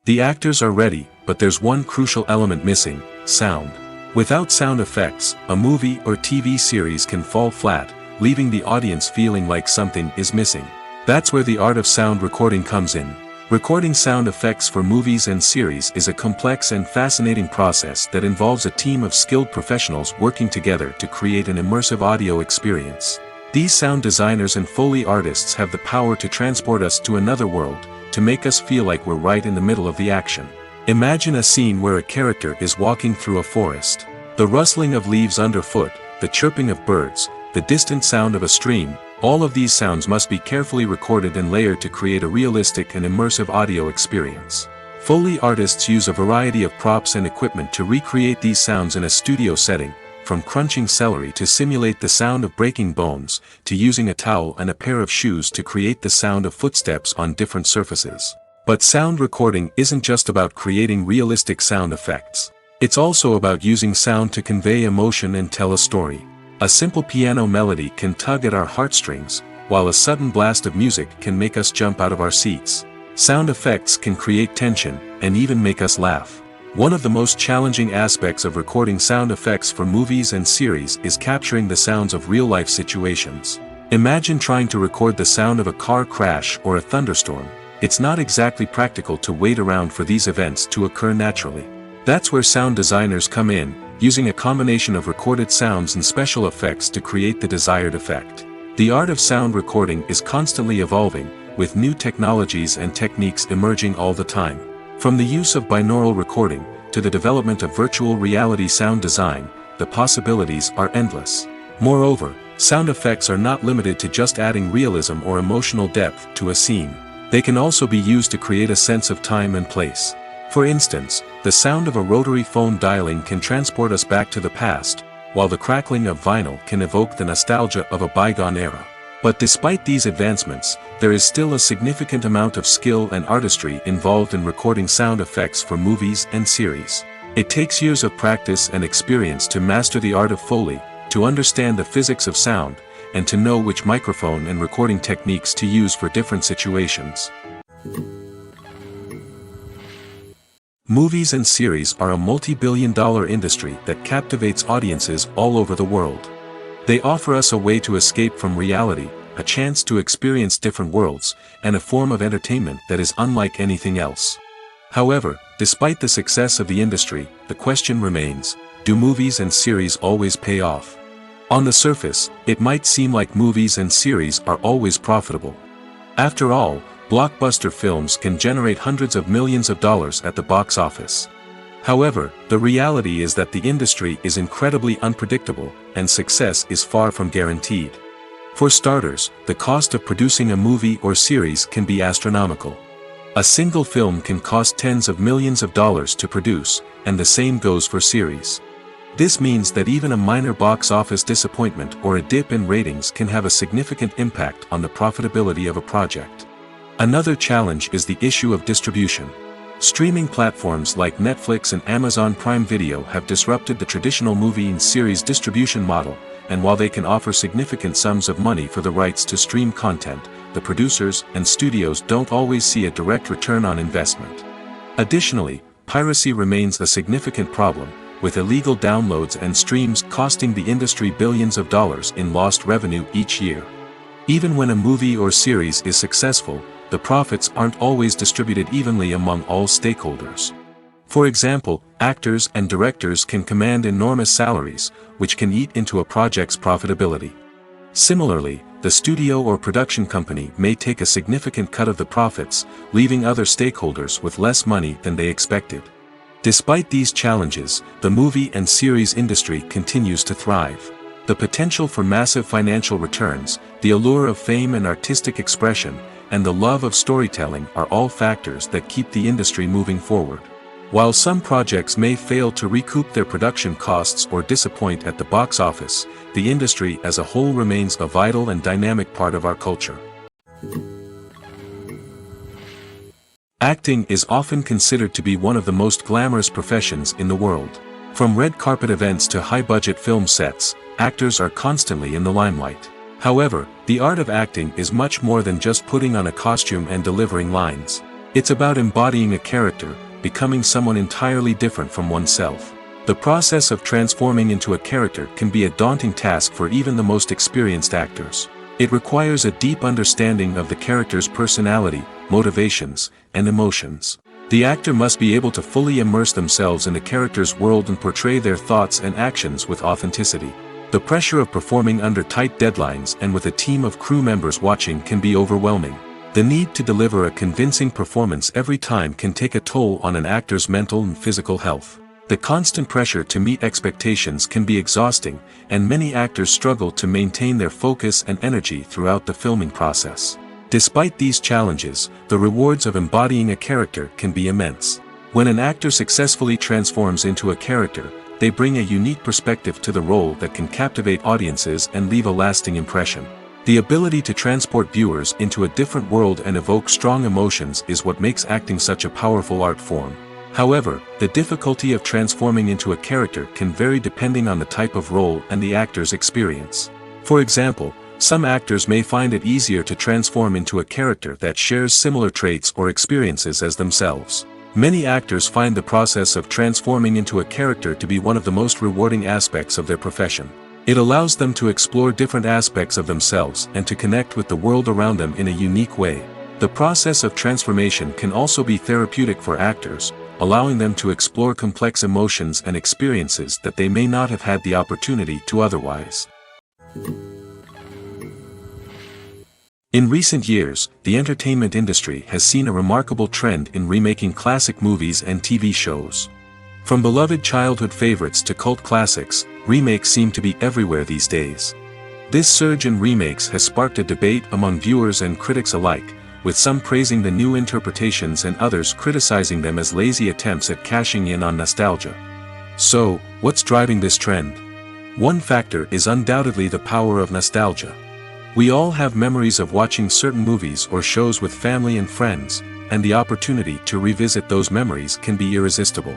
The actors are ready, but there's one crucial element missing: sound. Without sound effects, a movie or TV series can fall flat, leaving the audience feeling like something is missing. That's where the art of sound recording comes in. Recording sound effects for movies and series is a complex and fascinating process that involves a team of skilled professionals working together to create an immersive audio experience. These sound designers and Foley artists have the power to transport us to another world, to make us feel like we're right in the middle of the action. Imagine a scene where a character is walking through a forest. The rustling of leaves underfoot, the chirping of birds, the distant sound of a stream, all of these sounds must be carefully recorded and layered to create a realistic and immersive audio experience. Foley artists use a variety of props and equipment to recreate these sounds in a studio setting, from crunching celery to simulate the sound of breaking bones, to using a towel and a pair of shoes to create the sound of footsteps on different surfaces. But sound recording isn't just about creating realistic sound effects. It's also about using sound to convey emotion and tell a story. A simple piano melody can tug at our heartstrings, while a sudden blast of music can make us jump out of our seats. Sound effects can create tension, and even make us laugh. One of the most challenging aspects of recording sound effects for movies and series is capturing the sounds of real-life situations. Imagine trying to record the sound of a car crash or a thunderstorm. It's not exactly practical to wait around for these events to occur naturally. That's where sound designers come in, using a combination of recorded sounds and special effects to create the desired effect. The art of sound recording is constantly evolving, with new technologies and techniques emerging all the time. From the use of binaural recording, to the development of virtual reality sound design, the possibilities are endless. Moreover, sound effects are not limited to just adding realism or emotional depth to a scene. They can also be used to create a sense of time and place. For instance, the sound of a rotary phone dialing can transport us back to the past, while the crackling of vinyl can evoke the nostalgia of a bygone era. But despite these advancements, there is still a significant amount of skill and artistry involved in recording sound effects for movies and series. It takes years of practice and experience to master the art of Foley, to understand the physics of sound, and to know which microphone and recording techniques to use for different situations. Movies and series are a multi-billion-dollar industry that captivates audiences all over the world. They offer us a way to escape from reality, a chance to experience different worlds, and a form of entertainment that is unlike anything else. However, despite the success of the industry, the question remains, do movies and series always pay off? On the surface, it might seem like movies and series are always profitable. After all, blockbuster films can generate hundreds of millions of dollars at the box office. However, the reality is that the industry is incredibly unpredictable, and success is far from guaranteed. For starters, the cost of producing a movie or series can be astronomical. A single film can cost tens of millions of dollars to produce, and the same goes for series. This means that even a minor box office disappointment or a dip in ratings can have a significant impact on the profitability of a project. Another challenge is the issue of distribution. Streaming platforms like Netflix and Amazon Prime Video have disrupted the traditional movie and series distribution model, and while they can offer significant sums of money for the rights to stream content, the producers and studios don't always see a direct return on investment. Additionally, piracy remains a significant problem, with illegal downloads and streams costing the industry billions of dollars in lost revenue each year. Even when a movie or series is successful, the profits aren't always distributed evenly among all stakeholders. For example, actors and directors can command enormous salaries, which can eat into a project's profitability. Similarly, the studio or production company may take a significant cut of the profits, leaving other stakeholders with less money than they expected. Despite these challenges, the movie and series industry continues to thrive. The potential for massive financial returns, the allure of fame and artistic expression, and the love of storytelling are all factors that keep the industry moving forward. While some projects may fail to recoup their production costs or disappoint at the box office, the industry as a whole remains a vital and dynamic part of our culture. Acting is often considered to be one of the most glamorous professions in the world. From red carpet events to high-budget film sets, actors are constantly in the limelight. However, the art of acting is much more than just putting on a costume and delivering lines. It's about embodying a character, becoming someone entirely different from oneself. The process of transforming into a character can be a daunting task for even the most experienced actors. It requires a deep understanding of the character's personality, motivations, and emotions. The actor must be able to fully immerse themselves in the character's world and portray their thoughts and actions with authenticity. The pressure of performing under tight deadlines and with a team of crew members watching can be overwhelming. The need to deliver a convincing performance every time can take a toll on an actor's mental and physical health. The constant pressure to meet expectations can be exhausting, and many actors struggle to maintain their focus and energy throughout the filming process. Despite these challenges, the rewards of embodying a character can be immense. When an actor successfully transforms into a character, they bring a unique perspective to the role that can captivate audiences and leave a lasting impression. The ability to transport viewers into a different world and evoke strong emotions is what makes acting such a powerful art form. However, the difficulty of transforming into a character can vary depending on the type of role and the actor's experience. For example, some actors may find it easier to transform into a character that shares similar traits or experiences as themselves. Many actors find the process of transforming into a character to be one of the most rewarding aspects of their profession. It allows them to explore different aspects of themselves and to connect with the world around them in a unique way. The process of transformation can also be therapeutic for actors, allowing them to explore complex emotions and experiences that they may not have had the opportunity to otherwise. In recent years, the entertainment industry has seen a remarkable trend in remaking classic movies and TV shows. From beloved childhood favorites to cult classics, remakes seem to be everywhere these days. This surge in remakes has sparked a debate among viewers and critics alike, with some praising the new interpretations and others criticizing them as lazy attempts at cashing in on nostalgia. So, what's driving this trend? One factor is undoubtedly the power of nostalgia. We all have memories of watching certain movies or shows with family and friends, and the opportunity to revisit those memories can be irresistible.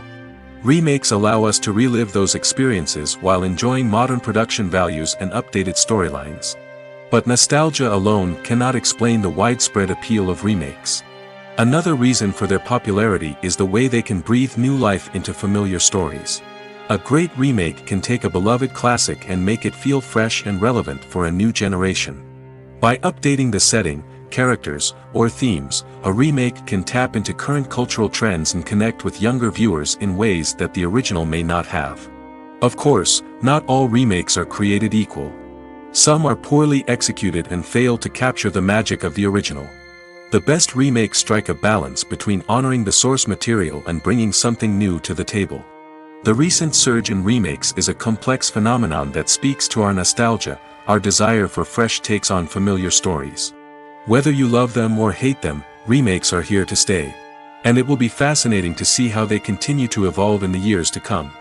Remakes allow us to relive those experiences while enjoying modern production values and updated storylines. But nostalgia alone cannot explain the widespread appeal of remakes. Another reason for their popularity is the way they can breathe new life into familiar stories. A great remake can take a beloved classic and make it feel fresh and relevant for a new generation. By updating the setting, characters, or themes, a remake can tap into current cultural trends and connect with younger viewers in ways that the original may not have. Of course, not all remakes are created equal. Some are poorly executed and fail to capture the magic of the original. The best remakes strike a balance between honoring the source material and bringing something new to the table. The recent surge in remakes is a complex phenomenon that speaks to our nostalgia, our desire for fresh takes on familiar stories. Whether you love them or hate them, remakes are here to stay. And it will be fascinating to see how they continue to evolve in the years to come.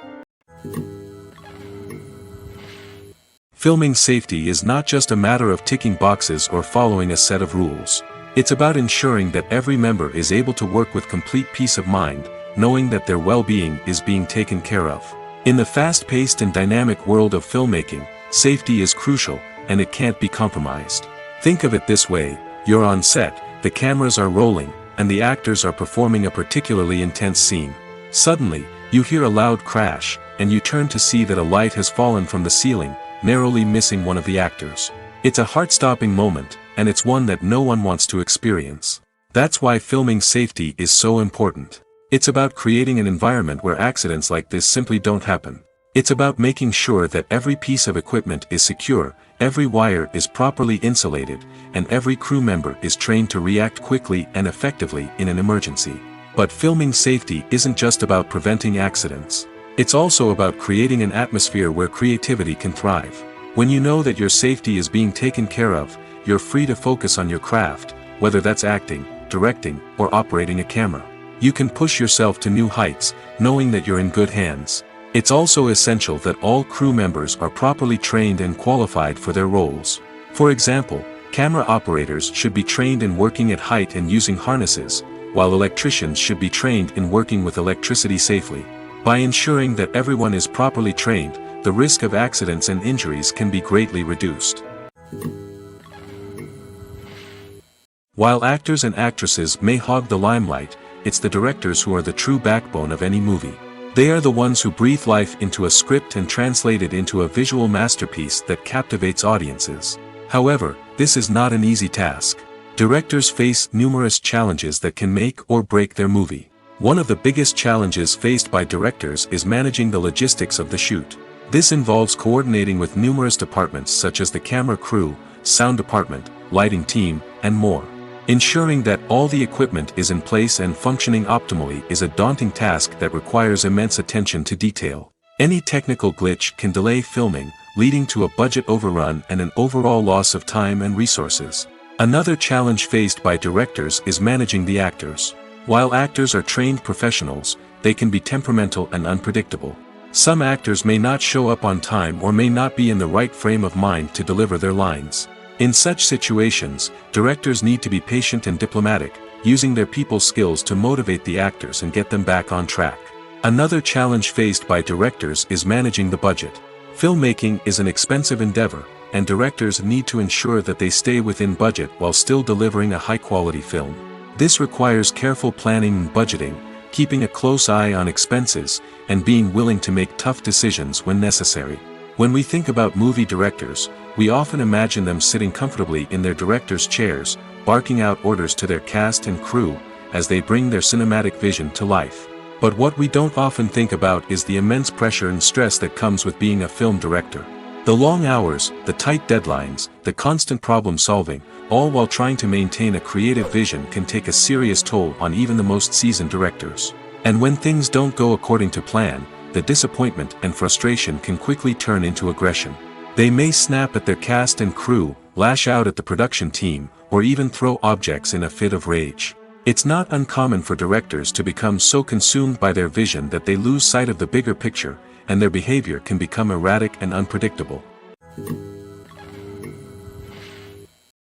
Filming safety is not just a matter of ticking boxes or following a set of rules. It's about ensuring that every member is able to work with complete peace of mind, knowing that their well-being is being taken care of. In the fast-paced and dynamic world of filmmaking, safety is crucial, and it can't be compromised. Think of it this way: you're on set, the cameras are rolling, and the actors are performing a particularly intense scene. Suddenly, you hear a loud crash, and you turn to see that a light has fallen from the ceiling, narrowly missing one of the actors. It's a heart-stopping moment, and it's one that no one wants to experience. That's why filming safety is so important. It's about creating an environment where accidents like this simply don't happen. It's about making sure that every piece of equipment is secure, every wire is properly insulated, and every crew member is trained to react quickly and effectively in an emergency. But filming safety isn't just about preventing accidents. It's also about creating an atmosphere where creativity can thrive. When you know that your safety is being taken care of, you're free to focus on your craft, whether that's acting, directing, or operating a camera. You can push yourself to new heights, knowing that you're in good hands. It's also essential that all crew members are properly trained and qualified for their roles. For example, camera operators should be trained in working at height and using harnesses, while electricians should be trained in working with electricity safely. By ensuring that everyone is properly trained, the risk of accidents and injuries can be greatly reduced. While actors and actresses may hog the limelight, it's the directors who are the true backbone of any movie. They are the ones who breathe life into a script and translate it into a visual masterpiece that captivates audiences. However, this is not an easy task. Directors face numerous challenges that can make or break their movie. One of the biggest challenges faced by directors is managing the logistics of the shoot. This involves coordinating with numerous departments such as the camera crew, sound department, lighting team, and more. Ensuring that all the equipment is in place and functioning optimally is a daunting task that requires immense attention to detail. Any technical glitch can delay filming, leading to a budget overrun and an overall loss of time and resources. Another challenge faced by directors is managing the actors. While actors are trained professionals, they can be temperamental and unpredictable. Some actors may not show up on time or may not be in the right frame of mind to deliver their lines. In such situations, directors need to be patient and diplomatic, using their people skills to motivate the actors and get them back on track. Another challenge faced by directors is managing the budget. Filmmaking is an expensive endeavor, and directors need to ensure that they stay within budget while still delivering a high-quality film. This requires careful planning and budgeting, keeping a close eye on expenses, and being willing to make tough decisions when necessary. When we think about movie directors, we often imagine them sitting comfortably in their director's chairs, barking out orders to their cast and crew, as they bring their cinematic vision to life. But what we don't often think about is the immense pressure and stress that comes with being a film director. The long hours, the tight deadlines, the constant problem solving, all while trying to maintain a creative vision can take a serious toll on even the most seasoned directors. And when things don't go according to plan, the disappointment and frustration can quickly turn into aggression. They may snap at their cast and crew, lash out at the production team, or even throw objects in a fit of rage. It's not uncommon for directors to become so consumed by their vision that they lose sight of the bigger picture, and their behavior can become erratic and unpredictable.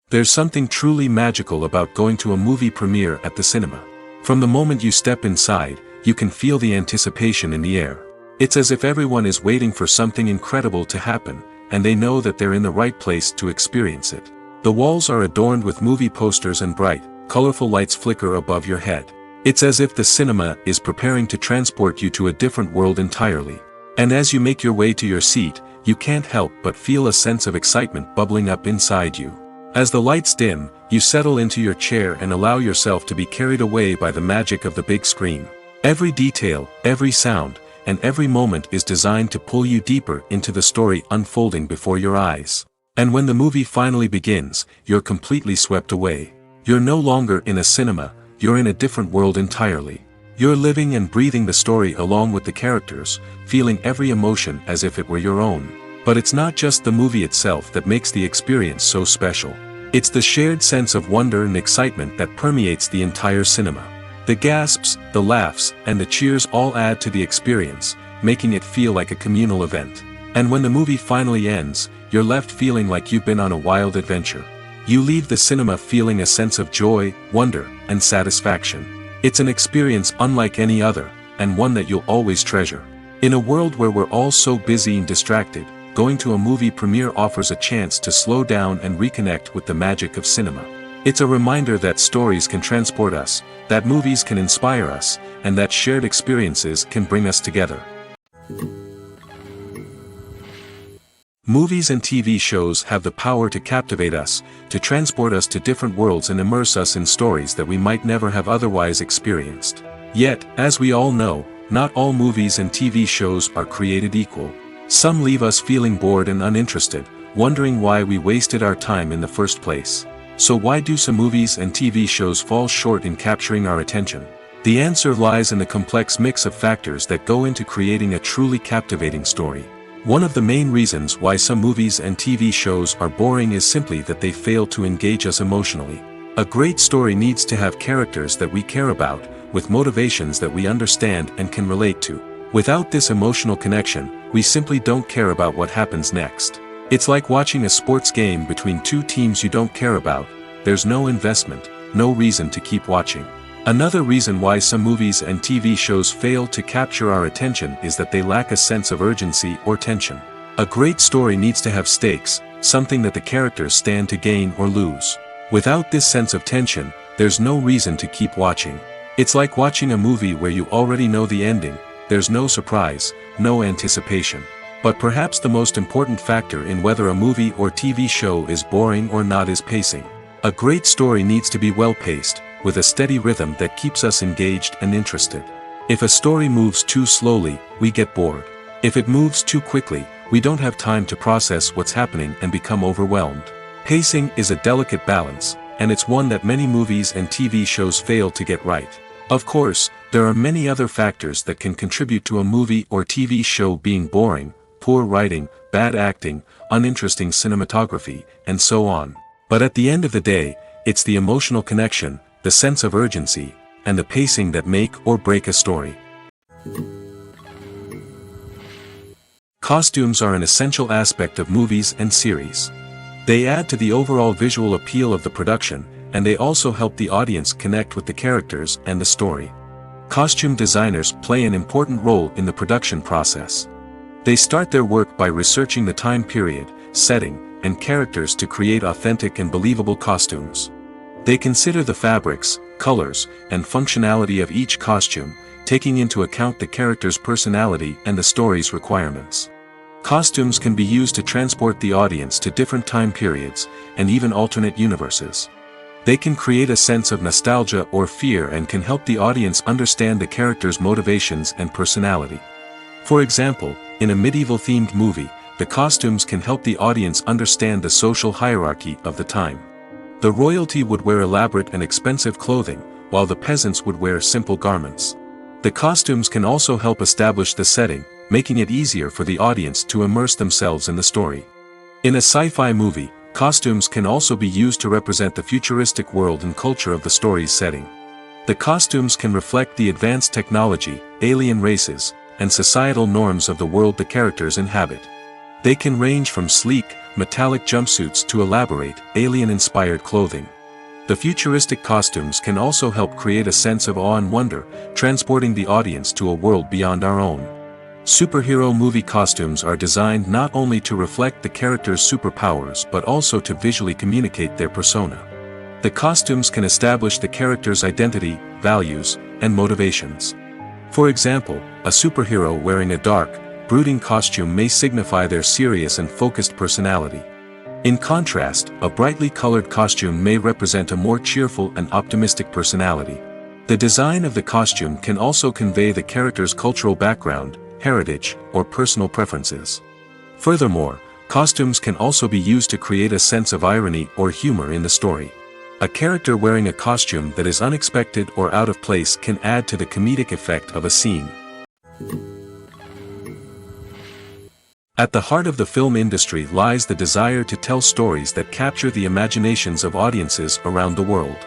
There's something truly magical about going to a movie premiere at the cinema. From the moment you step inside, you can feel the anticipation in the air. It's as if everyone is waiting for something incredible to happen, and they know that they're in the right place to experience it. The walls are adorned with movie posters and bright, colorful lights flicker above your head. It's as if the cinema is preparing to transport you to a different world entirely. And as you make your way to your seat, you can't help but feel a sense of excitement bubbling up inside you. As the lights dim, you settle into your chair and allow yourself to be carried away by the magic of the big screen. Every detail, every sound, and every moment is designed to pull you deeper into the story unfolding before your eyes. And when the movie finally begins, you're completely swept away. You're no longer in a cinema, you're in a different world entirely. You're living and breathing the story along with the characters, feeling every emotion as if it were your own. But it's not just the movie itself that makes the experience so special. It's the shared sense of wonder and excitement that permeates the entire cinema. The gasps, the laughs, and the cheers all add to the experience, making it feel like a communal event. And when the movie finally ends, you're left feeling like you've been on a wild adventure. You leave the cinema feeling a sense of joy, wonder, and satisfaction. It's an experience unlike any other, and one that you'll always treasure. In a world where we're all so busy and distracted, going to a movie premiere offers a chance to slow down and reconnect with the magic of cinema. It's a reminder that stories can transport us, that movies can inspire us, and that shared experiences can bring us together. Movies and TV shows have the power to captivate us, to transport us to different worlds and immerse us in stories that we might never have otherwise experienced. Yet, as we all know, not all movies and TV shows are created equal. Some leave us feeling bored and uninterested, wondering why we wasted our time in the first place. So why do some movies and TV shows fall short in capturing our attention? The answer lies in the complex mix of factors that go into creating a truly captivating story. One of the main reasons why some movies and TV shows are boring is simply that they fail to engage us emotionally. A great story needs to have characters that we care about, with motivations that we understand and can relate to. Without this emotional connection, we simply don't care about what happens next. It's like watching a sports game between two teams you don't care about. There's no investment, no reason to keep watching. Another reason why some movies and TV shows fail to capture our attention is that they lack a sense of urgency or tension. A great story needs to have stakes, something that the characters stand to gain or lose. Without this sense of tension, there's no reason to keep watching. It's like watching a movie where you already know the ending, there's no surprise, no anticipation. But perhaps the most important factor in whether a movie or TV show is boring or not is pacing. A great story needs to be well-paced, with a steady rhythm that keeps us engaged and interested. If a story moves too slowly, we get bored. If it moves too quickly, we don't have time to process what's happening and become overwhelmed. Pacing is a delicate balance, and it's one that many movies and TV shows fail to get right. Of course, there are many other factors that can contribute to a movie or TV show being boring: poor writing, bad acting, uninteresting cinematography, and so on. But at the end of the day, it's the emotional connection, the sense of urgency, and the pacing that make or break a story. Costumes are an essential aspect of movies and series. They add to the overall visual appeal of the production, and they also help the audience connect with the characters and the story. Costume designers play an important role in the production process. They start their work by researching the time period, setting, and characters to create authentic and believable costumes. They consider the fabrics, colors, and functionality of each costume, taking into account the character's personality and the story's requirements. Costumes can be used to transport the audience to different time periods, and even alternate universes. They can create a sense of nostalgia or fear and can help the audience understand the character's motivations and personality. For example, in a medieval-themed movie, the costumes can help the audience understand the social hierarchy of the time. The royalty would wear elaborate and expensive clothing, while the peasants would wear simple garments. The costumes can also help establish the setting, making it easier for the audience to immerse themselves in the story. In a sci-fi movie, costumes can also be used to represent the futuristic world and culture of the story's setting. The costumes can reflect the advanced technology, alien races, and societal norms of the world the characters inhabit. They can range from sleek, metallic jumpsuits to elaborate, alien-inspired clothing. The futuristic costumes can also help create a sense of awe and wonder, transporting the audience to a world beyond our own. Superhero movie costumes are designed not only to reflect the character's superpowers but also to visually communicate their persona. The costumes can establish the character's identity, values, and motivations. For example, a superhero wearing a dark, brooding costume may signify their serious and focused personality. In contrast, a brightly colored costume may represent a more cheerful and optimistic personality. The design of the costume can also convey the character's cultural background, heritage, or personal preferences. Furthermore, costumes can also be used to create a sense of irony or humor in the story. A character wearing a costume that is unexpected or out of place can add to the comedic effect of a scene. At the heart of the film industry lies the desire to tell stories that capture the imaginations of audiences around the world.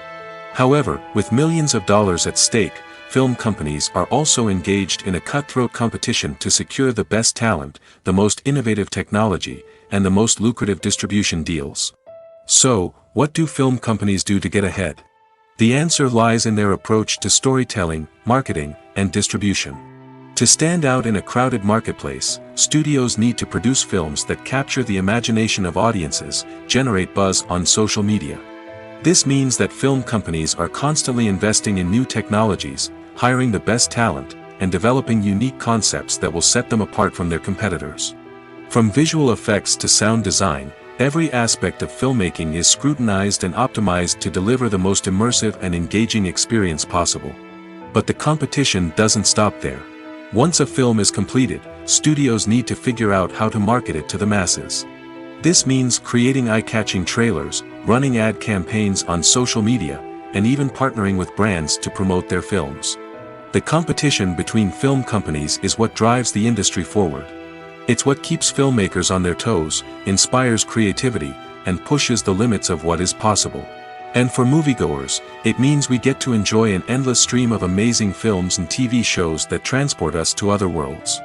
However, with millions of dollars at stake, film companies are also engaged in a cutthroat competition to secure the best talent, the most innovative technology, and the most lucrative distribution deals. So, what do film companies do to get ahead? The answer lies in their approach to storytelling, marketing, and distribution. To stand out in a crowded marketplace, studios need to produce films that capture the imagination of audiences, generate buzz on social media. This means that film companies are constantly investing in new technologies, hiring the best talent, and developing unique concepts that will set them apart from their competitors. From visual effects to sound design, every aspect of filmmaking is scrutinized and optimized to deliver the most immersive and engaging experience possible. But the competition doesn't stop there. Once a film is completed, studios need to figure out how to market it to the masses. This means creating eye-catching trailers, running ad campaigns on social media, and even partnering with brands to promote their films. The competition between film companies is what drives the industry forward. It's what keeps filmmakers on their toes, inspires creativity, and pushes the limits of what is possible. And for moviegoers, it means we get to enjoy an endless stream of amazing films and TV shows that transport us to other worlds.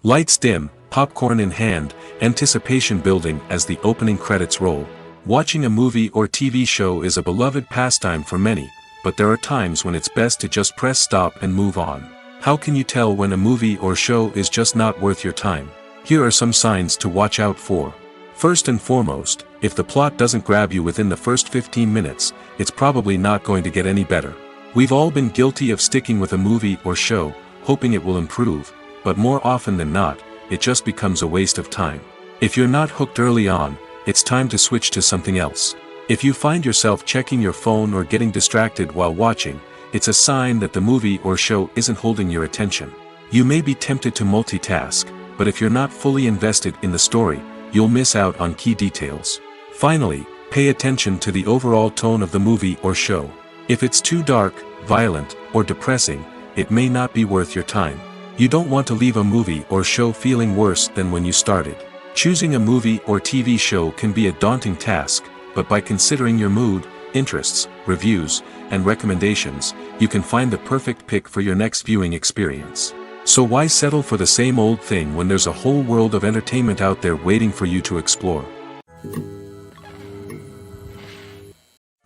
Lights dim, popcorn in hand, anticipation building as the opening credits roll. Watching a movie or TV show is a beloved pastime for many, but there are times when it's best to just press stop and move on. How can you tell when a movie or show is just not worth your time? Here are some signs to watch out for. First and foremost, if the plot doesn't grab you within the first 15 minutes, it's probably not going to get any better. We've all been guilty of sticking with a movie or show, hoping it will improve, but more often than not, it just becomes a waste of time. If you're not hooked early on, it's time to switch to something else. If you find yourself checking your phone or getting distracted while watching, it's a sign that the movie or show isn't holding your attention. You may be tempted to multitask, but if you're not fully invested in the story, you'll miss out on key details. Finally, pay attention to the overall tone of the movie or show. If it's too dark, violent, or depressing, it may not be worth your time. You don't want to leave a movie or show feeling worse than when you started. Choosing a movie or TV show can be a daunting task, but by considering your mood, interests, reviews, and recommendations, you can find the perfect pick for your next viewing experience. So why settle for the same old thing when there's a whole world of entertainment out there waiting for you to explore?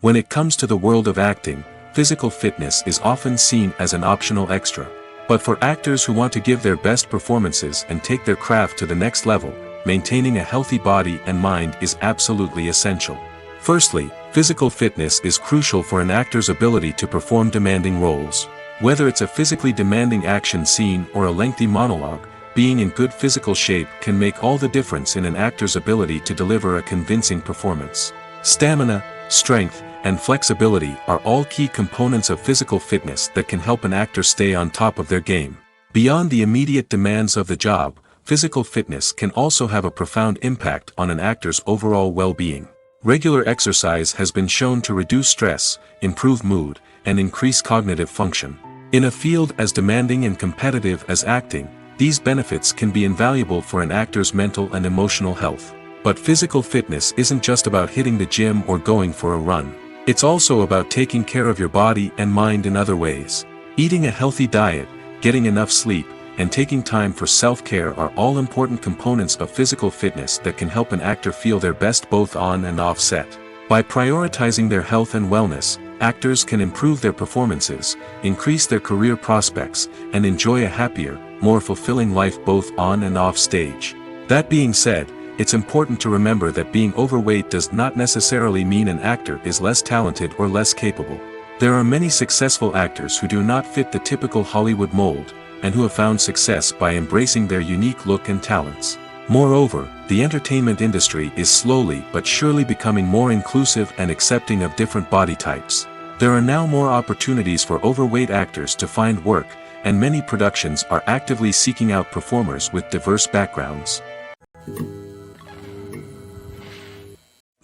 When it comes to the world of acting, physical fitness is often seen as an optional extra. But for actors who want to give their best performances and take their craft to the next level, maintaining a healthy body and mind is absolutely essential. Firstly, physical fitness is crucial for an actor's ability to perform demanding roles. Whether it's a physically demanding action scene or a lengthy monologue, being in good physical shape can make all the difference in an actor's ability to deliver a convincing performance. Stamina, strength, and flexibility are all key components of physical fitness that can help an actor stay on top of their game. Beyond the immediate demands of the job, physical fitness can also have a profound impact on an actor's overall well-being. Regular exercise has been shown to reduce stress, improve mood, and increase cognitive function. In a field as demanding and competitive as acting, these benefits can be invaluable for an actor's mental and emotional health. But physical fitness isn't just about hitting the gym or going for a run. It's also about taking care of your body and mind in other ways. Eating a healthy diet, getting enough sleep, and taking time for self-care are all important components of physical fitness that can help an actor feel their best both on and off set. By prioritizing their health and wellness, actors can improve their performances, increase their career prospects, and enjoy a happier, more fulfilling life both on and off stage. That being said, it's important to remember that being overweight does not necessarily mean an actor is less talented or less capable. There are many successful actors who do not fit the typical Hollywood mold, and who have found success by embracing their unique look and talents. Moreover, the entertainment industry is slowly but surely becoming more inclusive and accepting of different body types. There are now more opportunities for overweight actors to find work, and many productions are actively seeking out performers with diverse backgrounds.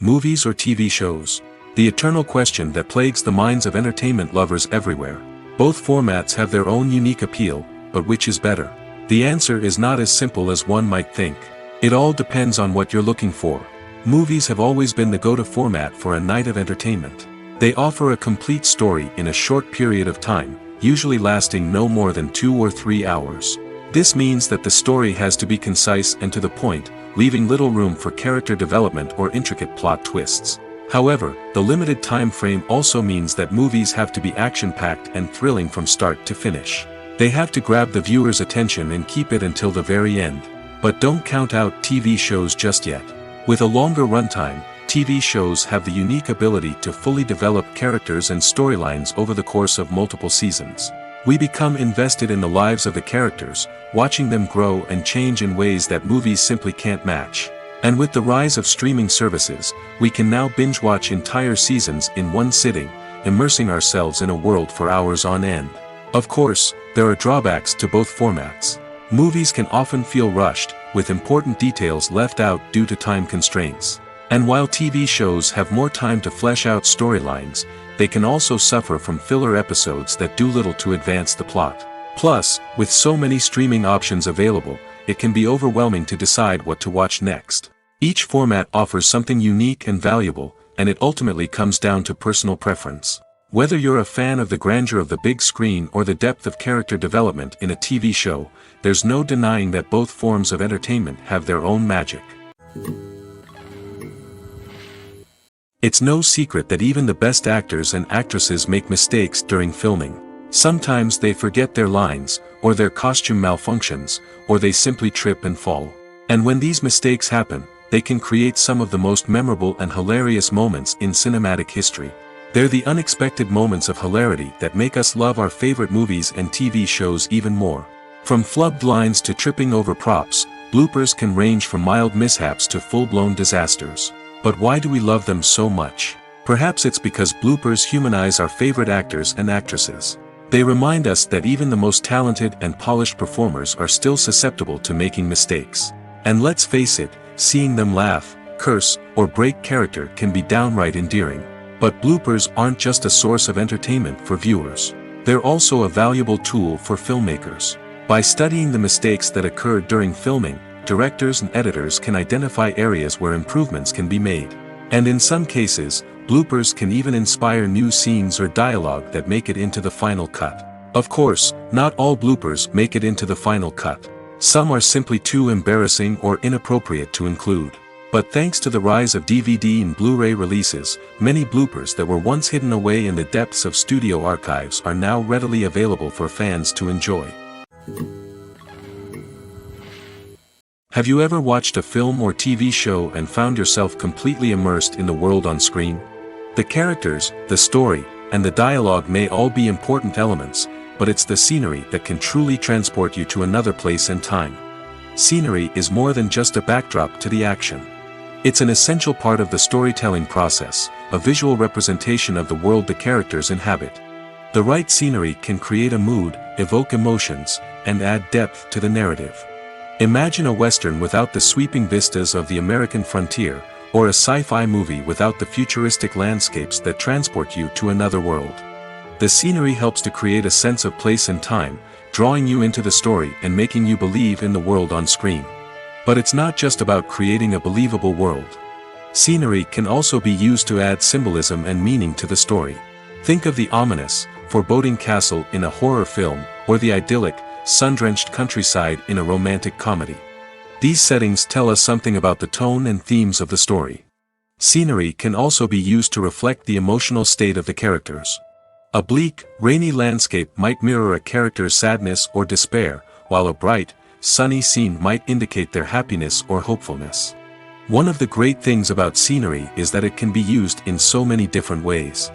Movies or TV shows? The eternal question that plagues the minds of entertainment lovers everywhere. Both formats have their own unique appeal, but which is better? The answer is not as simple as one might think. It all depends on what you're looking for. Movies have always been the go-to format for a night of entertainment. They offer a complete story in a short period of time, usually lasting no more than 2 or 3 hours. This means that the story has to be concise and to the point, leaving little room for character development or intricate plot twists. However, the limited time frame also means that movies have to be action-packed and thrilling from start to finish. They have to grab the viewer's attention and keep it until the very end. But don't count out TV shows just yet. With a longer runtime, TV shows have the unique ability to fully develop characters and storylines over the course of multiple seasons. We become invested in the lives of the characters, watching them grow and change in ways that movies simply can't match. And with the rise of streaming services, we can now binge-watch entire seasons in one sitting, immersing ourselves in a world for hours on end. Of course, there are drawbacks to both formats. Movies can often feel rushed, with important details left out due to time constraints. And while TV shows have more time to flesh out storylines, they can also suffer from filler episodes that do little to advance the plot. Plus, with so many streaming options available, it can be overwhelming to decide what to watch next. Each format offers something unique and valuable, and it ultimately comes down to personal preference. Whether you're a fan of the grandeur of the big screen or the depth of character development in a TV show, there's no denying that both forms of entertainment have their own magic. It's no secret that even the best actors and actresses make mistakes during filming. Sometimes they forget their lines, or their costume malfunctions, or they simply trip and fall. And when these mistakes happen, they can create some of the most memorable and hilarious moments in cinematic history. They're the unexpected moments of hilarity that make us love our favorite movies and TV shows even more. From flubbed lines to tripping over props, bloopers can range from mild mishaps to full-blown disasters. But why do we love them so much? Perhaps it's because bloopers humanize our favorite actors and actresses. They remind us that even the most talented and polished performers are still susceptible to making mistakes. And let's face it, seeing them laugh, curse, or break character can be downright endearing. But bloopers aren't just a source of entertainment for viewers. They're also a valuable tool for filmmakers. By studying the mistakes that occurred during filming, directors and editors can identify areas where improvements can be made. And in some cases, bloopers can even inspire new scenes or dialogue that make it into the final cut. Of course, not all bloopers make it into the final cut. Some are simply too embarrassing or inappropriate to include. But thanks to the rise of DVD and Blu-ray releases, many bloopers that were once hidden away in the depths of studio archives are now readily available for fans to enjoy. Have you ever watched a film or TV show and found yourself completely immersed in the world on screen? The characters, the story, and the dialogue may all be important elements, but it's the scenery that can truly transport you to another place and time. Scenery is more than just a backdrop to the action. It's an essential part of the storytelling process, a visual representation of the world the characters inhabit. The right scenery can create a mood, evoke emotions, and add depth to the narrative. Imagine a Western without the sweeping vistas of the American frontier, or a sci-fi movie without the futuristic landscapes that transport you to another world. The scenery helps to create a sense of place and time, drawing you into the story and making you believe in the world on screen. But it's not just about creating a believable world. Scenery can also be used to add symbolism and meaning to the story. Think of the ominous, foreboding castle in a horror film, or the idyllic, sun-drenched countryside in a romantic comedy. These settings tell us something about the tone and themes of the story. Scenery can also be used to reflect the emotional state of the characters. A bleak, rainy landscape might mirror a character's sadness or despair, while a bright, sunny scene might indicate their happiness or hopefulness. One of the great things about scenery is that it can be used in so many different ways.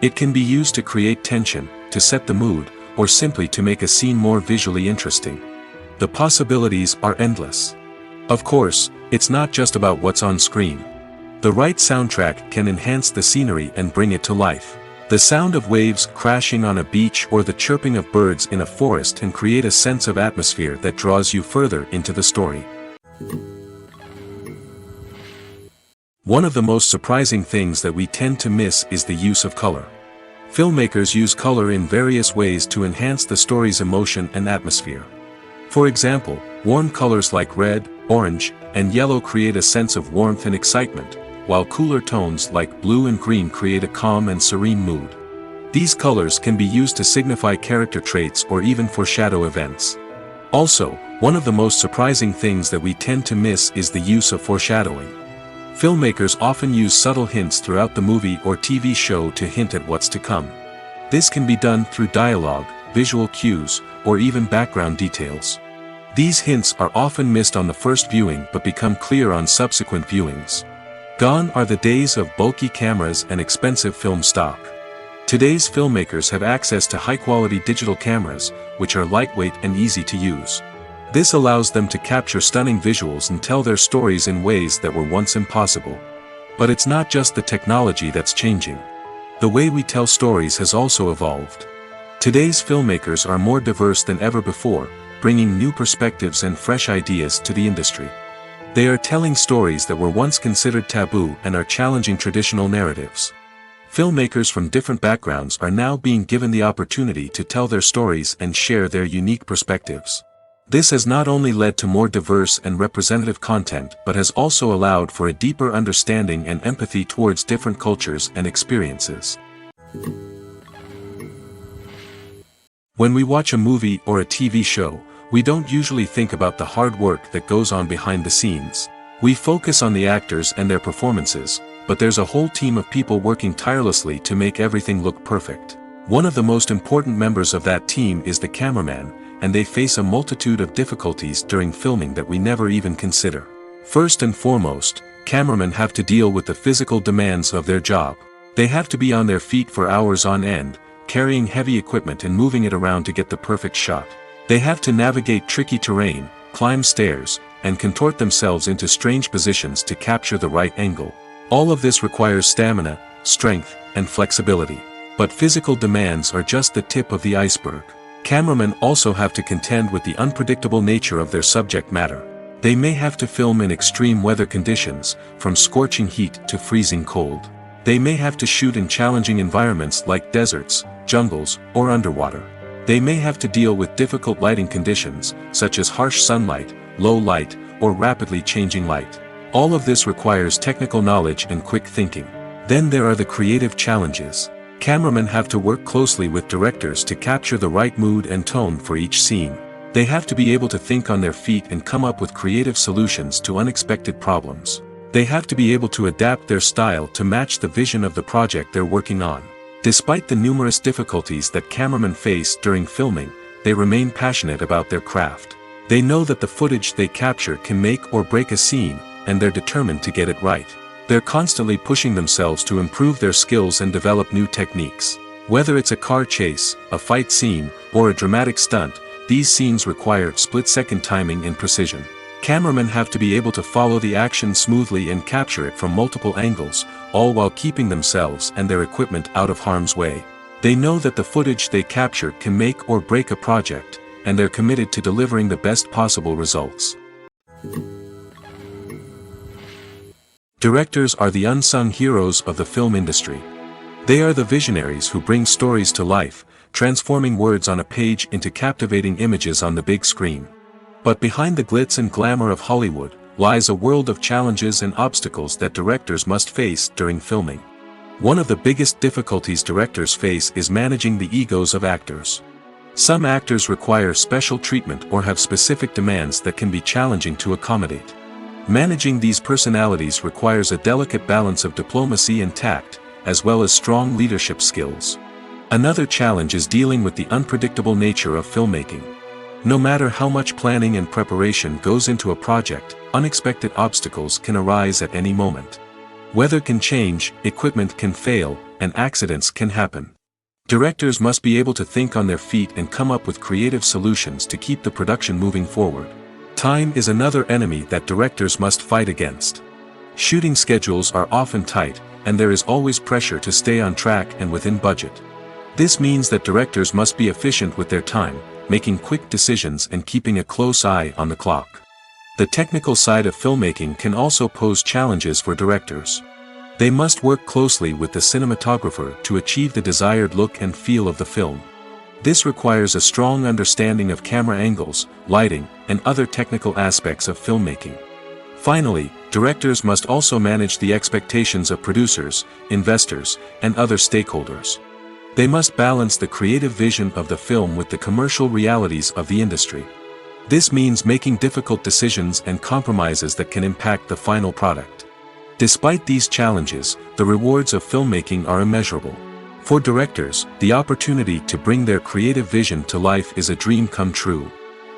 It can be used to create tension, to set the mood, or simply to make a scene more visually interesting. The possibilities are endless. Of course, it's not just about what's on screen. The right soundtrack can enhance the scenery and bring it to life. The sound of waves crashing on a beach or the chirping of birds in a forest can create a sense of atmosphere that draws you further into the story. One of the most surprising things that we tend to miss is the use of color. Filmmakers use color in various ways to enhance the story's emotion and atmosphere. For example, warm colors like red, orange, and yellow create a sense of warmth and excitement, while cooler tones like blue and green create a calm and serene mood. These colors can be used to signify character traits or even foreshadow events. Also, one of the most surprising things that we tend to miss is the use of foreshadowing. Filmmakers often use subtle hints throughout the movie or TV show to hint at what's to come. This can be done through dialogue, visual cues, or even background details. These hints are often missed on the first viewing but become clear on subsequent viewings. Gone are the days of bulky cameras and expensive film stock. Today's filmmakers have access to high-quality digital cameras, which are lightweight and easy to use. This allows them to capture stunning visuals and tell their stories in ways that were once impossible. But it's not just the technology that's changing. The way we tell stories has also evolved. Today's filmmakers are more diverse than ever before, bringing new perspectives and fresh ideas to the industry. They are telling stories that were once considered taboo and are challenging traditional narratives. Filmmakers from different backgrounds are now being given the opportunity to tell their stories and share their unique perspectives. This has not only led to more diverse and representative content but has also allowed for a deeper understanding and empathy towards different cultures and experiences. When we watch a movie or a TV show, we don't usually think about the hard work that goes on behind the scenes. We focus on the actors and their performances, but there's a whole team of people working tirelessly to make everything look perfect. One of the most important members of that team is the cameraman, and they face a multitude of difficulties during filming that we never even consider. First and foremost, cameramen have to deal with the physical demands of their job. They have to be on their feet for hours on end, carrying heavy equipment and moving it around to get the perfect shot. They have to navigate tricky terrain, climb stairs, and contort themselves into strange positions to capture the right angle. All of this requires stamina, strength, and flexibility. But physical demands are just the tip of the iceberg. Cameramen also have to contend with the unpredictable nature of their subject matter. They may have to film in extreme weather conditions, from scorching heat to freezing cold. They may have to shoot in challenging environments like deserts, jungles, or underwater. They may have to deal with difficult lighting conditions, such as harsh sunlight, low light, or rapidly changing light. All of this requires technical knowledge and quick thinking. Then there are the creative challenges. Cameramen have to work closely with directors to capture the right mood and tone for each scene. They have to be able to think on their feet and come up with creative solutions to unexpected problems. They have to be able to adapt their style to match the vision of the project they're working on. Despite the numerous difficulties that cameramen face during filming, they remain passionate about their craft. They know that the footage they capture can make or break a scene, and they're determined to get it right. They're constantly pushing themselves to improve their skills and develop new techniques. Whether it's a car chase, a fight scene, or a dramatic stunt, these scenes require split-second timing and precision. Cameramen have to be able to follow the action smoothly and capture it from multiple angles, all while keeping themselves and their equipment out of harm's way. They know that the footage they capture can make or break a project, and they're committed to delivering the best possible results. Directors are the unsung heroes of the film industry. They are the visionaries who bring stories to life, transforming words on a page into captivating images on the big screen. But behind the glitz and glamour of Hollywood, lies a world of challenges and obstacles that directors must face during filming. One of the biggest difficulties directors face is managing the egos of actors. Some actors require special treatment or have specific demands that can be challenging to accommodate. Managing these personalities requires a delicate balance of diplomacy and tact, as well as strong leadership skills. Another challenge is dealing with the unpredictable nature of filmmaking. No matter how much planning and preparation goes into a project, unexpected obstacles can arise at any moment. Weather can change, equipment can fail, and accidents can happen. Directors must be able to think on their feet and come up with creative solutions to keep the production moving forward. Time is another enemy that directors must fight against. Shooting schedules are often tight, and there is always pressure to stay on track and within budget. This means that directors must be efficient with their time, making quick decisions and keeping a close eye on the clock. The technical side of filmmaking can also pose challenges for directors. They must work closely with the cinematographer to achieve the desired look and feel of the film. This requires a strong understanding of camera angles, lighting, and other technical aspects of filmmaking. Finally, directors must also manage the expectations of producers, investors, and other stakeholders. They must balance the creative vision of the film with the commercial realities of the industry. This means making difficult decisions and compromises that can impact the final product. Despite these challenges, the rewards of filmmaking are immeasurable. For directors, the opportunity to bring their creative vision to life is a dream come true.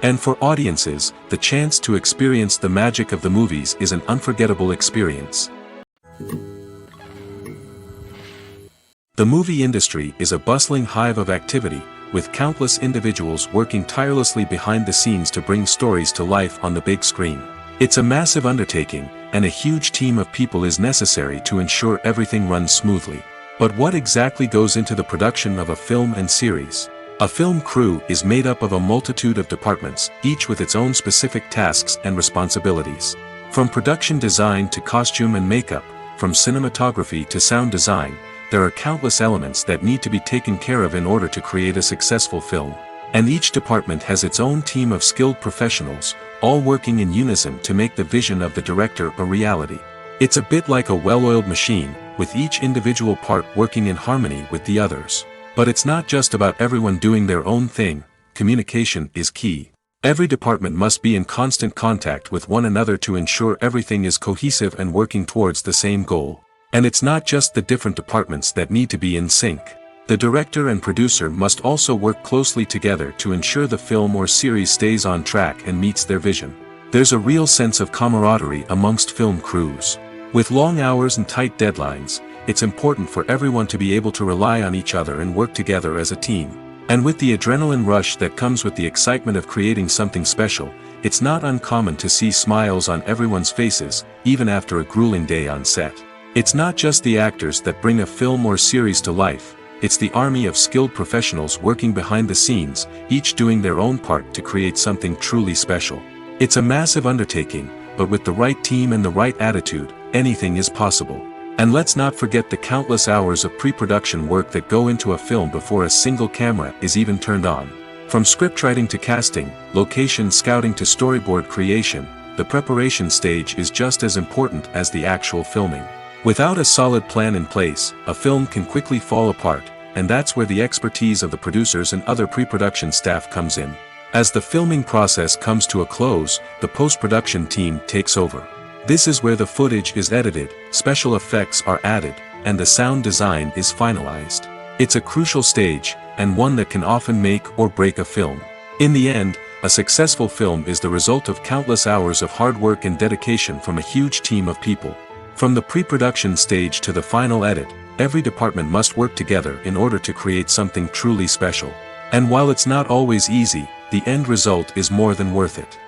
And for audiences, the chance to experience the magic of the movies is an unforgettable experience. The movie industry is a bustling hive of activity, with countless individuals working tirelessly behind the scenes to bring stories to life on the big screen. It's a massive undertaking, and a huge team of people is necessary to ensure everything runs smoothly. But what exactly goes into the production of a film and series? A film crew is made up of a multitude of departments, each with its own specific tasks and responsibilities. From production design to costume and makeup, from cinematography to sound design, there are countless elements that need to be taken care of in order to create a successful film. And each department has its own team of skilled professionals, all working in unison to make the vision of the director a reality. It's a bit like a well-oiled machine, with each individual part working in harmony with the others. But it's not just about everyone doing their own thing. Communication is key. Every department must be in constant contact with one another to ensure everything is cohesive and working towards the same goal. And it's not just the different departments that need to be in sync. The director and producer must also work closely together to ensure the film or series stays on track and meets their vision. There's a real sense of camaraderie amongst film crews. With long hours and tight deadlines, it's important for everyone to be able to rely on each other and work together as a team. And with the adrenaline rush that comes with the excitement of creating something special, it's not uncommon to see smiles on everyone's faces, even after a grueling day on set. It's not just the actors that bring a film or series to life, it's the army of skilled professionals working behind the scenes, each doing their own part to create something truly special. It's a massive undertaking, but with the right team and the right attitude, anything is possible. And let's not forget the countless hours of pre-production work that go into a film before a single camera is even turned on. From scriptwriting to casting, location scouting to storyboard creation, the preparation stage is just as important as the actual filming. Without a solid plan in place, a film can quickly fall apart, and that's where the expertise of the producers and other pre-production staff comes in. As the filming process comes to a close, the post-production team takes over. This is where the footage is edited, special effects are added, and the sound design is finalized. It's a crucial stage, and one that can often make or break a film. In the end, a successful film is the result of countless hours of hard work and dedication from a huge team of people. From the pre-production stage to the final edit, every department must work together in order to create something truly special. And while it's not always easy, the end result is more than worth it.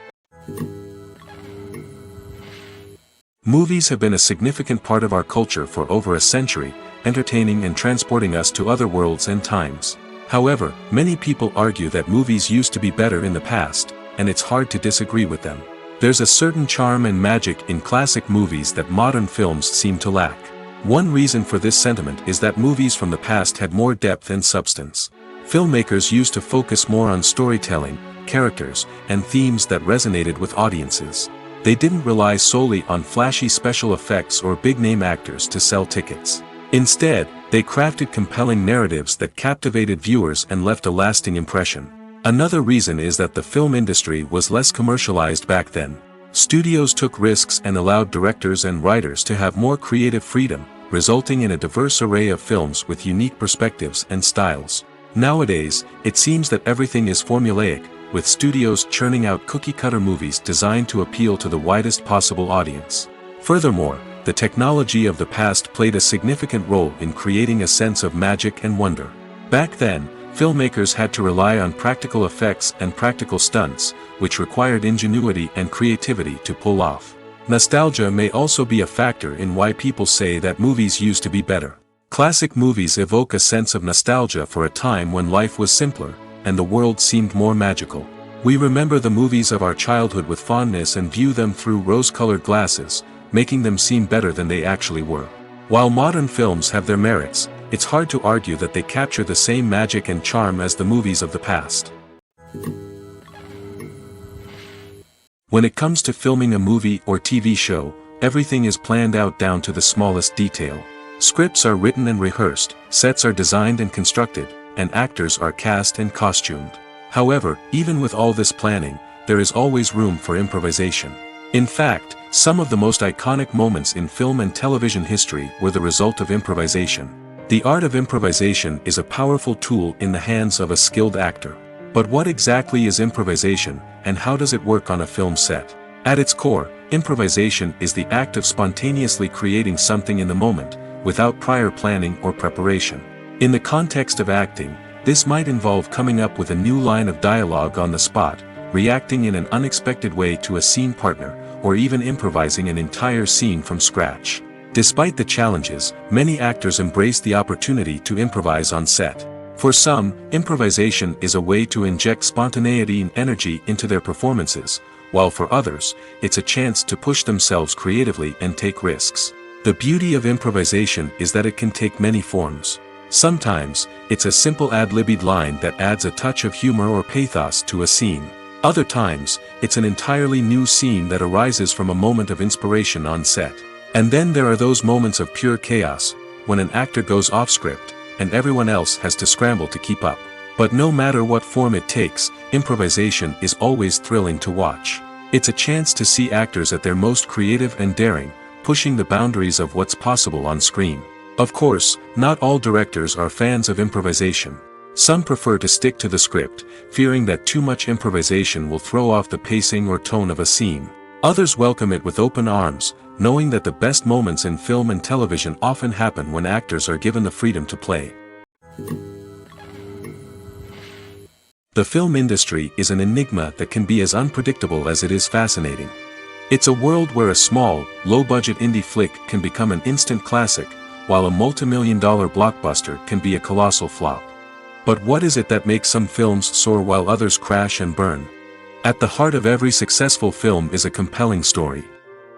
Movies have been a significant part of our culture for over a century, entertaining and transporting us to other worlds and times. However, many people argue that movies used to be better in the past, and it's hard to disagree with them. There's a certain charm and magic in classic movies that modern films seem to lack. One reason for this sentiment is that movies from the past had more depth and substance. Filmmakers used to focus more on storytelling, characters, and themes that resonated with audiences. They didn't rely solely on flashy special effects or big-name actors to sell tickets. Instead, they crafted compelling narratives that captivated viewers and left a lasting impression. Another reason is that the film industry was less commercialized back then. Studios took risks and allowed directors and writers to have more creative freedom, resulting in a diverse array of films with unique perspectives and styles. Nowadays, it seems that everything is formulaic, with studios churning out cookie-cutter movies designed to appeal to the widest possible audience. Furthermore, the technology of the past played a significant role in creating a sense of magic and wonder. Back then, filmmakers had to rely on practical effects and practical stunts, which required ingenuity and creativity to pull off. Nostalgia may also be a factor in why people say that movies used to be better. Classic movies evoke a sense of nostalgia for a time when life was simpler, and the world seemed more magical. We remember the movies of our childhood with fondness and view them through rose-colored glasses, making them seem better than they actually were. While modern films have their merits, it's hard to argue that they capture the same magic and charm as the movies of the past. When it comes to filming a movie or TV show, everything is planned out down to the smallest detail. Scripts are written and rehearsed, sets are designed and constructed, and actors are cast and costumed. However, even with all this planning, there is always room for improvisation. In fact, some of the most iconic moments in film and television history were the result of improvisation. The art of improvisation is a powerful tool in the hands of a skilled actor. But what exactly is improvisation, and how does it work on a film set? At its core, improvisation is the act of spontaneously creating something in the moment, without prior planning or preparation. In the context of acting, this might involve coming up with a new line of dialogue on the spot, reacting in an unexpected way to a scene partner, or even improvising an entire scene from scratch. Despite the challenges, many actors embrace the opportunity to improvise on set. For some, improvisation is a way to inject spontaneity and energy into their performances, while for others, it's a chance to push themselves creatively and take risks. The beauty of improvisation is that it can take many forms. Sometimes, it's a simple ad-libbed line that adds a touch of humor or pathos to a scene. Other times, it's an entirely new scene that arises from a moment of inspiration on set. And then there are those moments of pure chaos, when an actor goes off script, and everyone else has to scramble to keep up. But no matter what form it takes, improvisation is always thrilling to watch. It's a chance to see actors at their most creative and daring, pushing the boundaries of what's possible on screen. Of course, not all directors are fans of improvisation. Some prefer to stick to the script, fearing that too much improvisation will throw off the pacing or tone of a scene. Others welcome it with open arms, knowing that the best moments in film and television often happen when actors are given the freedom to play. The film industry is an enigma that can be as unpredictable as it is fascinating. It's a world where a small, low-budget indie flick can become an instant classic, while a multi-million-dollar blockbuster can be a colossal flop. But what is it that makes some films soar while others crash and burn? At the heart of every successful film is a compelling story.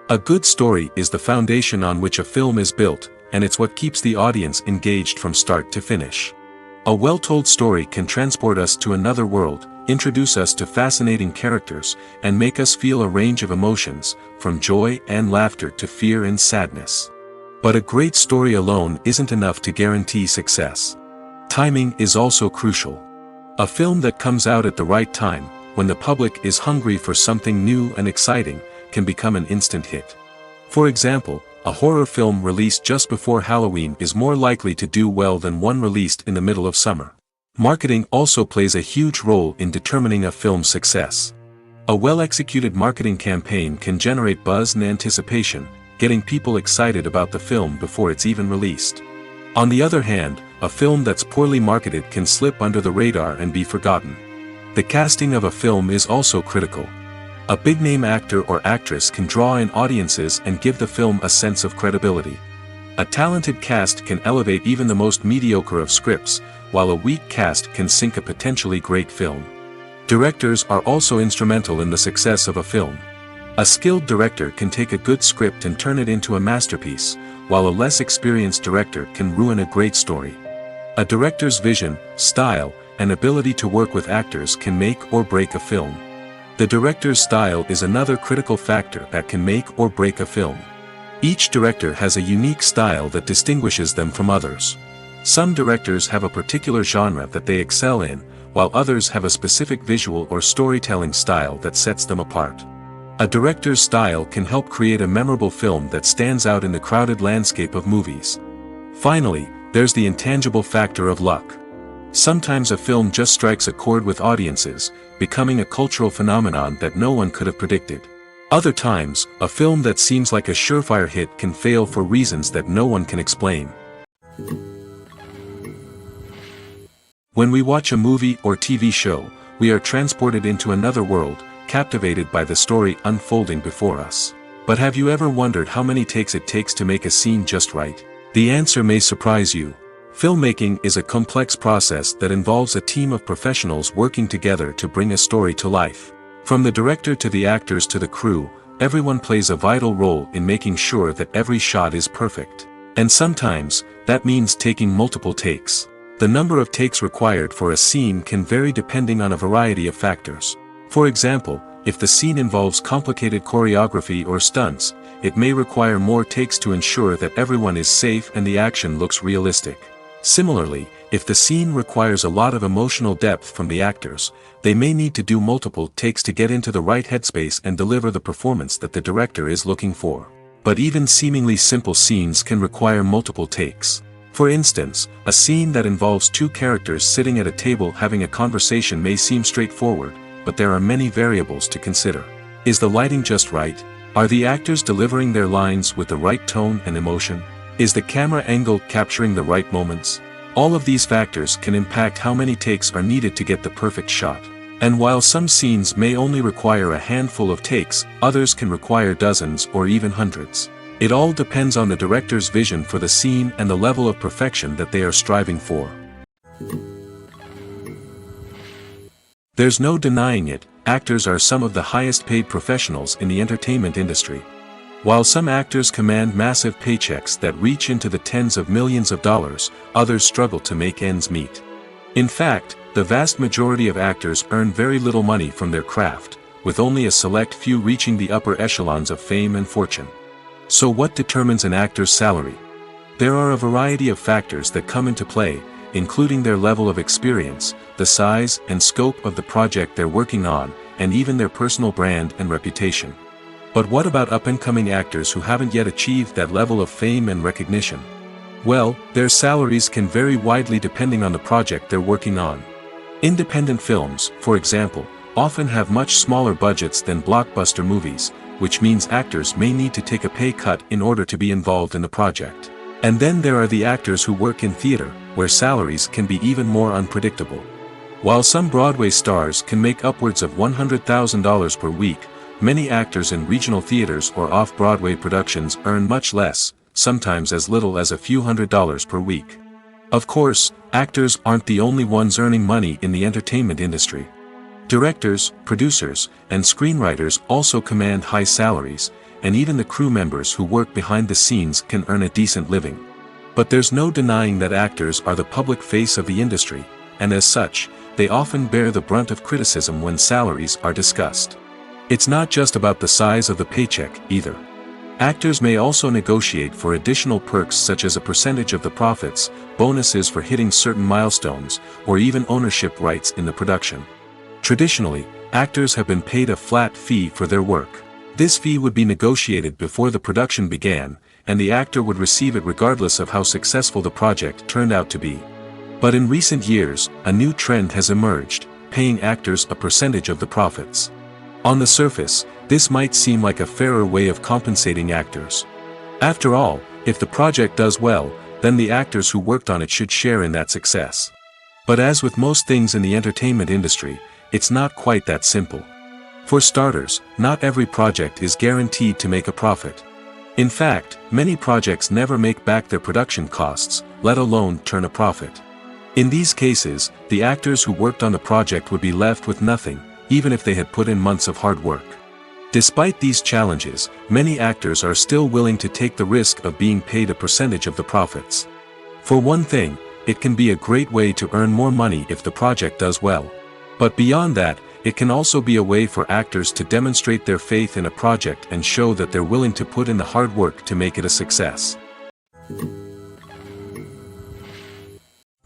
A good story is the foundation on which a film is built, and it's what keeps the audience engaged from start to finish. A well-told story can transport us to another world, introduce us to fascinating characters, and make us feel a range of emotions, from joy and laughter to fear and sadness. But a great story alone isn't enough to guarantee success. Timing is also crucial. A film that comes out at the right time, when the public is hungry for something new and exciting, can become an instant hit. For example, a horror film released just before Halloween is more likely to do well than one released in the middle of summer. Marketing also plays a huge role in determining a film's success. A well-executed marketing campaign can generate buzz and anticipation, getting people excited about the film before it's even released. On the other hand, a film that's poorly marketed can slip under the radar and be forgotten. The casting of a film is also critical. A big-name actor or actress can draw in audiences and give the film a sense of credibility. A talented cast can elevate even the most mediocre of scripts, while a weak cast can sink a potentially great film. Directors are also instrumental in the success of a film. A skilled director can take a good script and turn it into a masterpiece, while a less experienced director can ruin a great story. A director's vision, style, and ability to work with actors can make or break a film. The director's style is another critical factor that can make or break a film. Each director has a unique style that distinguishes them from others. Some directors have a particular genre that they excel in, while others have a specific visual or storytelling style that sets them apart. A director's style can help create a memorable film that stands out in the crowded landscape of movies. Finally, there's the intangible factor of luck. Sometimes a film just strikes a chord with audiences, becoming a cultural phenomenon that no one could have predicted. Other times, a film that seems like a surefire hit can fail for reasons that no one can explain. When we watch a movie or TV show, we are transported into another world, captivated by the story unfolding before us. But have you ever wondered how many takes it takes to make a scene just right? The answer may surprise you. Filmmaking is a complex process that involves a team of professionals working together to bring a story to life. From the director to the actors to the crew, everyone plays a vital role in making sure that every shot is perfect. And sometimes, that means taking multiple takes. The number of takes required for a scene can vary depending on a variety of factors. For example, if the scene involves complicated choreography or stunts, it may require more takes to ensure that everyone is safe and the action looks realistic. Similarly, if the scene requires a lot of emotional depth from the actors, they may need to do multiple takes to get into the right headspace and deliver the performance that the director is looking for. But even seemingly simple scenes can require multiple takes. For instance, a scene that involves two characters sitting at a table having a conversation may seem straightforward, but there are many variables to consider. Is the lighting just right? Are the actors delivering their lines with the right tone and emotion? Is the camera angle capturing the right moments? All of these factors can impact how many takes are needed to get the perfect shot. And while some scenes may only require a handful of takes, others can require dozens or even hundreds. It all depends on the director's vision for the scene and the level of perfection that they are striving for. There's no denying it, actors are some of the highest paid professionals in the entertainment industry. While some actors command massive paychecks that reach into the tens of millions of dollars, others struggle to make ends meet. In fact, the vast majority of actors earn very little money from their craft, with only a select few reaching the upper echelons of fame and fortune. So what determines an actor's salary? There are a variety of factors that come into play, including their level of experience, the size and scope of the project they're working on, and even their personal brand and reputation. But what about up-and-coming actors who haven't yet achieved that level of fame and recognition? Well, their salaries can vary widely depending on the project they're working on. Independent films, for example, often have much smaller budgets than blockbuster movies, which means actors may need to take a pay cut in order to be involved in the project. And then there are the actors who work in theater, where salaries can be even more unpredictable. While some Broadway stars can make upwards of $100,000 per week, many actors in regional theaters or off-Broadway productions earn much less, sometimes as little as a few $100s per week. Of course, actors aren't the only ones earning money in the entertainment industry. Directors, producers, and screenwriters also command high salaries, and even the crew members who work behind the scenes can earn a decent living. But there's no denying that actors are the public face of the industry, and as such, they often bear the brunt of criticism when salaries are discussed. It's not just about the size of the paycheck, either. Actors may also negotiate for additional perks such as a percentage of the profits, bonuses for hitting certain milestones, or even ownership rights in the production. Traditionally, actors have been paid a flat fee for their work. This fee would be negotiated before the production began, and the actor would receive it regardless of how successful the project turned out to be. But in recent years, a new trend has emerged, paying actors a percentage of the profits. On the surface, this might seem like a fairer way of compensating actors. After all, if the project does well, then the actors who worked on it should share in that success. But as with most things in the entertainment industry, it's not quite that simple. For starters, not every project is guaranteed to make a profit. In fact, many projects never make back their production costs, let alone turn a profit. In these cases, the actors who worked on the project would be left with nothing, even if they had put in months of hard work. Despite these challenges, many actors are still willing to take the risk of being paid a percentage of the profits. For one thing, it can be a great way to earn more money if the project does well. But beyond that, it can also be a way for actors to demonstrate their faith in a project and show that they're willing to put in the hard work to make it a success.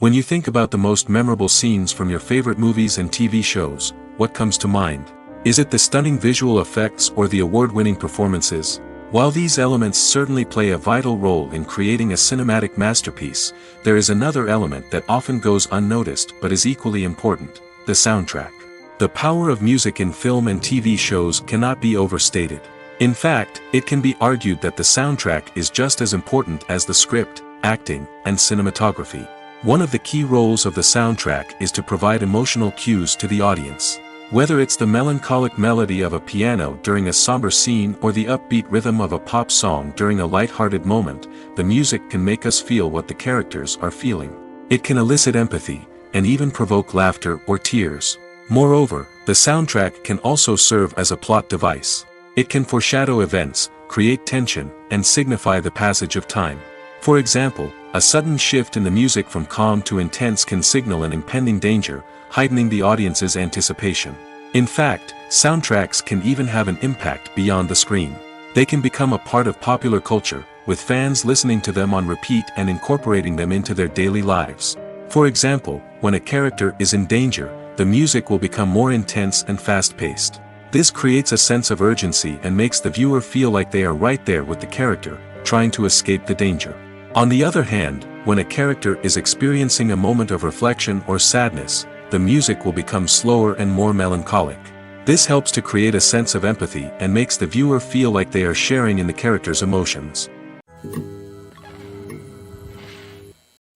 When you think about the most memorable scenes from your favorite movies and TV shows, what comes to mind? Is it the stunning visual effects or the award-winning performances? While these elements certainly play a vital role in creating a cinematic masterpiece, there is another element that often goes unnoticed but is equally important: the soundtrack. The power of music in film and TV shows cannot be overstated. In fact, it can be argued that the soundtrack is just as important as the script, acting, and cinematography. One of the key roles of the soundtrack is to provide emotional cues to the audience. Whether it's the melancholic melody of a piano during a somber scene or the upbeat rhythm of a pop song during a light-hearted moment, the music can make us feel what the characters are feeling. It can elicit empathy, and even provoke laughter or tears. Moreover, the soundtrack can also serve as a plot device. It can foreshadow events, create tension, and signify the passage of time. For example, a sudden shift in the music from calm to intense can signal an impending danger, heightening the audience's anticipation. In fact, soundtracks can even have an impact beyond the screen. They can become a part of popular culture, with fans listening to them on repeat and incorporating them into their daily lives. For example, when a character is in danger, the music will become more intense and fast-paced. This creates a sense of urgency and makes the viewer feel like they are right there with the character, trying to escape the danger. On the other hand, when a character is experiencing a moment of reflection or sadness, the music will become slower and more melancholic. This helps to create a sense of empathy and makes the viewer feel like they are sharing in the character's emotions.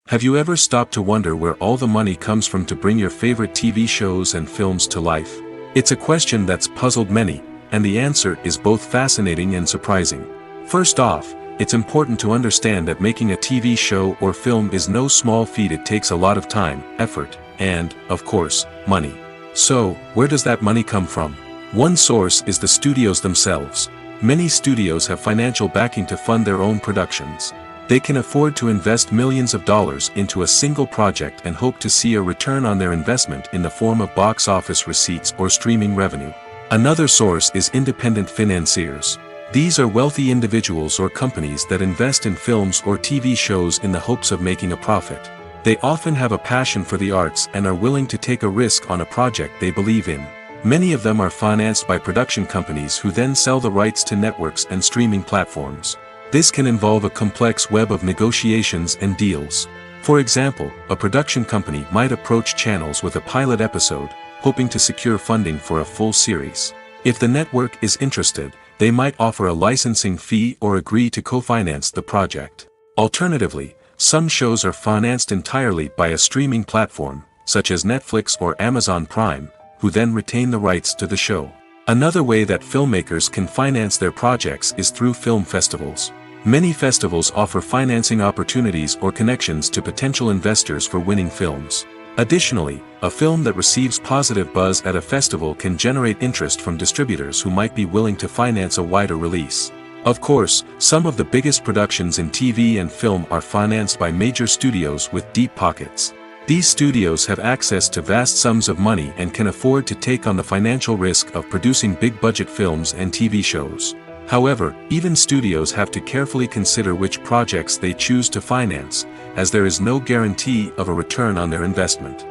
Have you ever stopped to wonder where all the money comes from to bring your favorite TV shows and films to life? It's a question that's puzzled many, and the answer is both fascinating and surprising. First off, it's important to understand that making a TV show or film is no small feat. It takes a lot of time, effort, and, of course, money. So, where does that money come from? One source is the studios themselves. Many studios have financial backing to fund their own productions. They can afford to invest millions of dollars into a single project and hope to see a return on their investment in the form of box office receipts or streaming revenue. Another source is independent financiers. These are wealthy individuals or companies that invest in films or TV shows in the hopes of making a profit. They often have a passion for the arts and are willing to take a risk on a project they believe in. Many of them are financed by production companies who then sell the rights to networks and streaming platforms. This can involve a complex web of negotiations and deals. For example, a production company might approach channels with a pilot episode, hoping to secure funding for a full series. If the network is interested, they might offer a licensing fee or agree to co-finance the project. Alternatively, some shows are financed entirely by a streaming platform, such as Netflix or Amazon Prime, who then retain the rights to the show. Another way that filmmakers can finance their projects is through film festivals. Many festivals offer financing opportunities or connections to potential investors for winning films. Additionally, a film that receives positive buzz at a festival can generate interest from distributors who might be willing to finance a wider release. Of course, some of the biggest productions in TV and film are financed by major studios with deep pockets. These studios have access to vast sums of money and can afford to take on the financial risk of producing big-budget films and TV shows. However, even studios have to carefully consider which projects they choose to finance, as there is no guarantee of a return on their investment.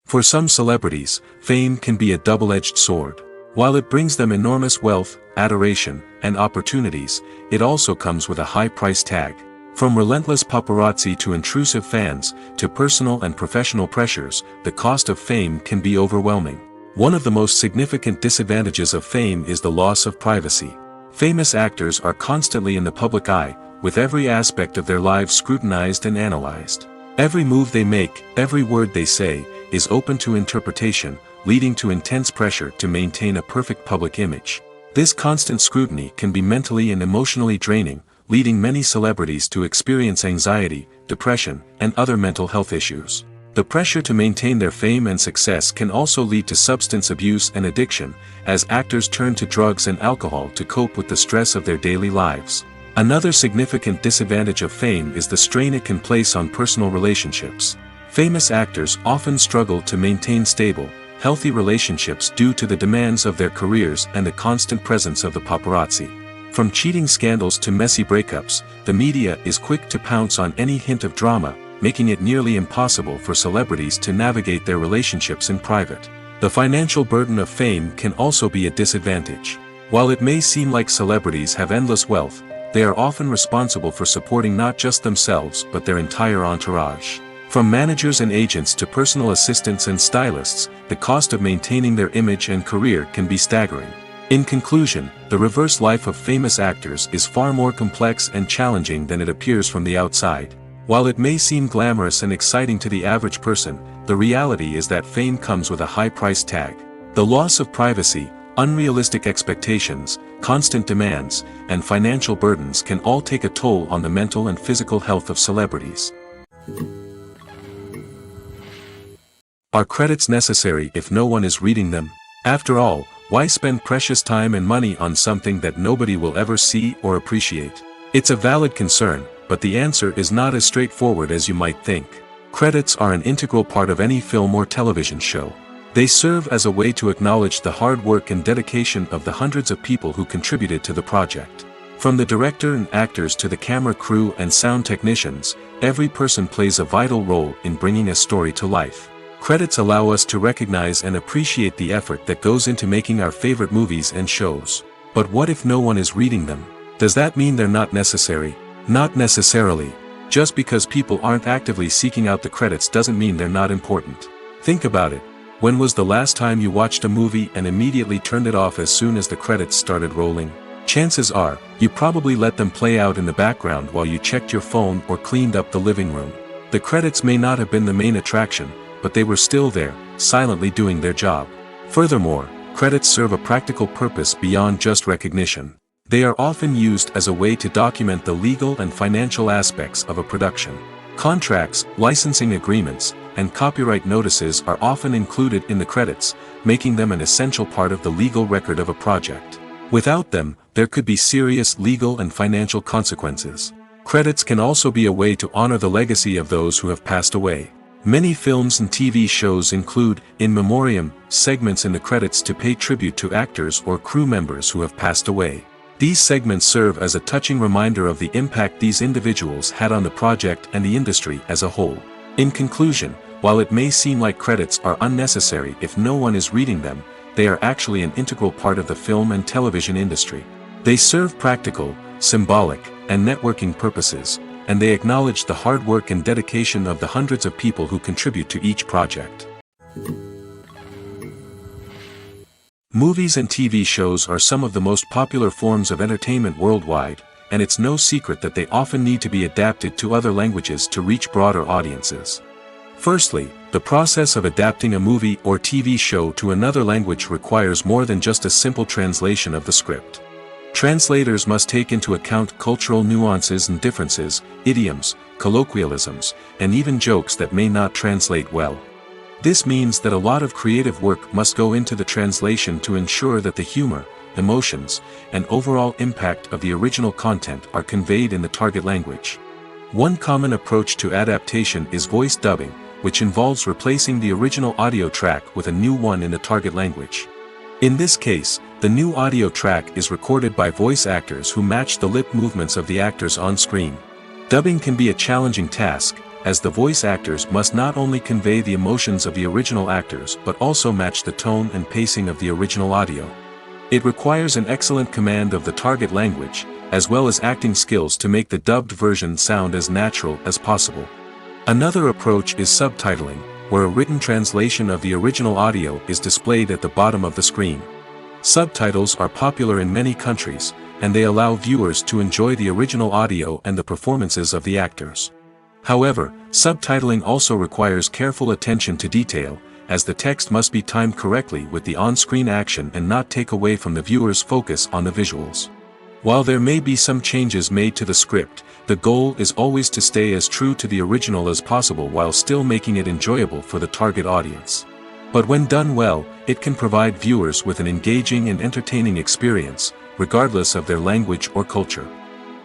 For some celebrities, fame can be a double-edged sword. While it brings them enormous wealth, adoration, and opportunities, it also comes with a high price tag. From relentless paparazzi to intrusive fans, to personal and professional pressures, the cost of fame can be overwhelming. One of the most significant disadvantages of fame is the loss of privacy. Famous actors are constantly in the public eye, with every aspect of their lives scrutinized and analyzed. Every move they make, every word they say, is open to interpretation, leading to intense pressure to maintain a perfect public image. This constant scrutiny can be mentally and emotionally draining, leading many celebrities to experience anxiety, depression, and other mental health issues. The pressure to maintain their fame and success can also lead to substance abuse and addiction, as actors turn to drugs and alcohol to cope with the stress of their daily lives. Another significant disadvantage of fame is the strain it can place on personal relationships. Famous actors often struggle to maintain stable, healthy relationships due to the demands of their careers and the constant presence of the paparazzi. From cheating scandals to messy breakups, the media is quick to pounce on any hint of drama, making it nearly impossible for celebrities to navigate their relationships in private. The financial burden of fame can also be a disadvantage. While it may seem like celebrities have endless wealth, they are often responsible for supporting not just themselves but their entire entourage. From managers and agents to personal assistants and stylists, the cost of maintaining their image and career can be staggering. In conclusion, the reverse life of famous actors is far more complex and challenging than it appears from the outside. While it may seem glamorous and exciting to the average person, the reality is that fame comes with a high price tag. The loss of privacy, unrealistic expectations, constant demands, and financial burdens can all take a toll on the mental and physical health of celebrities. Are credits necessary if no one is reading them? After all, why spend precious time and money on something that nobody will ever see or appreciate? It's a valid concern, but the answer is not as straightforward as you might think. Credits are an integral part of any film or television show. They serve as a way to acknowledge the hard work and dedication of the hundreds of people who contributed to the project. From the director and actors to the camera crew and sound technicians, every person plays a vital role in bringing a story to life. Credits allow us to recognize and appreciate the effort that goes into making our favorite movies and shows. But what if no one is reading them? Does that mean they're not necessary? Not necessarily. Just because people aren't actively seeking out the credits doesn't mean they're not important. Think about it. When was the last time you watched a movie and immediately turned it off as soon as the credits started rolling? Chances are, you probably let them play out in the background while you checked your phone or cleaned up the living room. The credits may not have been the main attraction, but they were still there, silently doing their job. Furthermore, credits serve a practical purpose beyond just recognition. They are often used as a way to document the legal and financial aspects of a production. Contracts, licensing agreements, and copyright notices are often included in the credits, making them an essential part of the legal record of a project. Without them, there could be serious legal and financial consequences. Credits can also be a way to honor the legacy of those who have passed away. Many films and TV shows include, in memoriam, segments in the credits to pay tribute to actors or crew members who have passed away. These segments serve as a touching reminder of the impact these individuals had on the project and the industry as a whole. In conclusion, while it may seem like credits are unnecessary if no one is reading them, they are actually an integral part of the film and television industry. They serve practical, symbolic, and networking purposes, and they acknowledge the hard work and dedication of the hundreds of people who contribute to each project. Movies and TV shows are some of the most popular forms of entertainment worldwide, and it's no secret that they often need to be adapted to other languages to reach broader audiences. Firstly, the process of adapting a movie or TV show to another language requires more than just a simple translation of the script. Translators must take into account cultural nuances and differences, idioms, colloquialisms, and even jokes that may not translate well. This means that a lot of creative work must go into the translation to ensure that the humor, emotions, and overall impact of the original content are conveyed in the target language. One common approach to adaptation is voice dubbing, which involves replacing the original audio track with a new one in the target language. In this case, the new audio track is recorded by voice actors who match the lip movements of the actors on screen. Dubbing can be a challenging task, as the voice actors must not only convey the emotions of the original actors but also match the tone and pacing of the original audio. It requires an excellent command of the target language, as well as acting skills to make the dubbed version sound as natural as possible. Another approach is subtitling, where a written translation of the original audio is displayed at the bottom of the screen. Subtitles are popular in many countries, and they allow viewers to enjoy the original audio and the performances of the actors. However, subtitling also requires careful attention to detail, as the text must be timed correctly with the on-screen action and not take away from the viewer's focus on the visuals. While there may be some changes made to the script, the goal is always to stay as true to the original as possible while still making it enjoyable for the target audience. But when done well, it can provide viewers with an engaging and entertaining experience, regardless of their language or culture.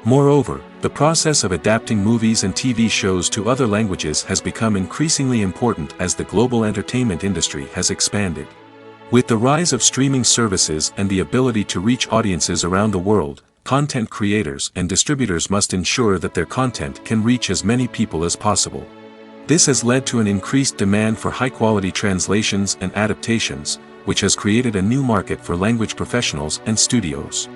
Moreover, the process of adapting movies and TV shows to other languages has become increasingly important as the global entertainment industry has expanded. With the rise of streaming services and the ability to reach audiences around the world, content creators and distributors must ensure that their content can reach as many people as possible. This has led to an increased demand for high-quality translations and adaptations, which has created a new market for language professionals and studios.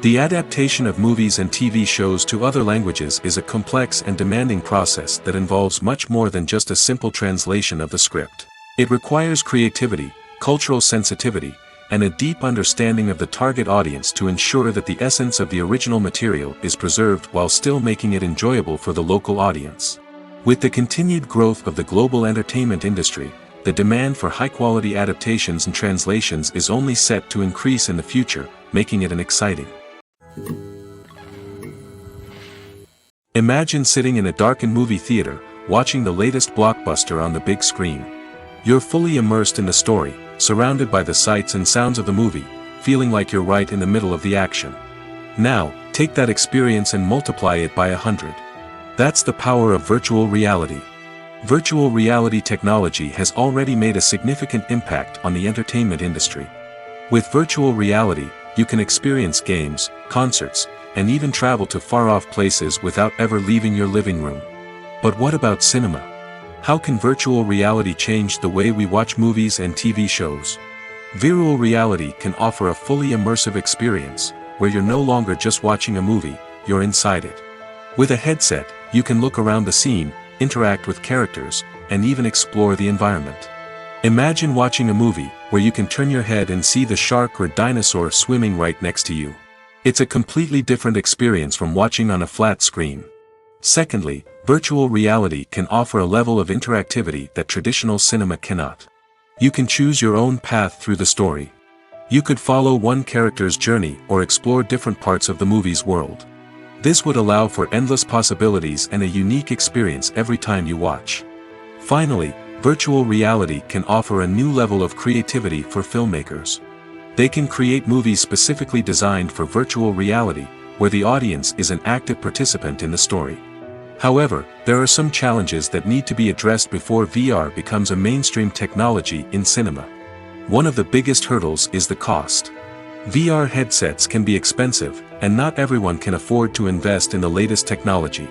The adaptation of movies and TV shows to other languages is a complex and demanding process that involves much more than just a simple translation of the script. It requires creativity, cultural sensitivity, and a deep understanding of the target audience to ensure that the essence of the original material is preserved while still making it enjoyable for the local audience. With the continued growth of the global entertainment industry, the demand for high-quality adaptations and translations is only set to increase in the future, making it an exciting. Imagine sitting in a darkened movie theater, watching the latest blockbuster on the big screen. You're fully immersed in the story, surrounded by the sights and sounds of the movie, feeling like you're right in the middle of the action. Now, take that experience and multiply it by 100. That's the power of virtual reality. Virtual reality technology has already made a significant impact on the entertainment industry. With virtual reality, you can experience games, concerts, and even travel to far-off places without ever leaving your living room. But what about cinema? How can virtual reality change the way we watch movies and TV shows? Virtual reality can offer a fully immersive experience, where you're no longer just watching a movie, you're inside it. With a headset, you can look around the scene, interact with characters, and even explore the environment. Imagine watching a movie where you can turn your head and see the shark or dinosaur swimming right next to you. It's a completely different experience from watching on a flat screen. Secondly, virtual reality can offer a level of interactivity that traditional cinema cannot. You can choose your own path through the story. You could follow one character's journey or explore different parts of the movie's world. This would allow for endless possibilities and a unique experience every time you watch. Finally, virtual reality can offer a new level of creativity for filmmakers. They can create movies specifically designed for virtual reality, where the audience is an active participant in the story. However, there are some challenges that need to be addressed before VR becomes a mainstream technology in cinema. One of the biggest hurdles is the cost. VR headsets can be expensive, and not everyone can afford to invest in the latest technology.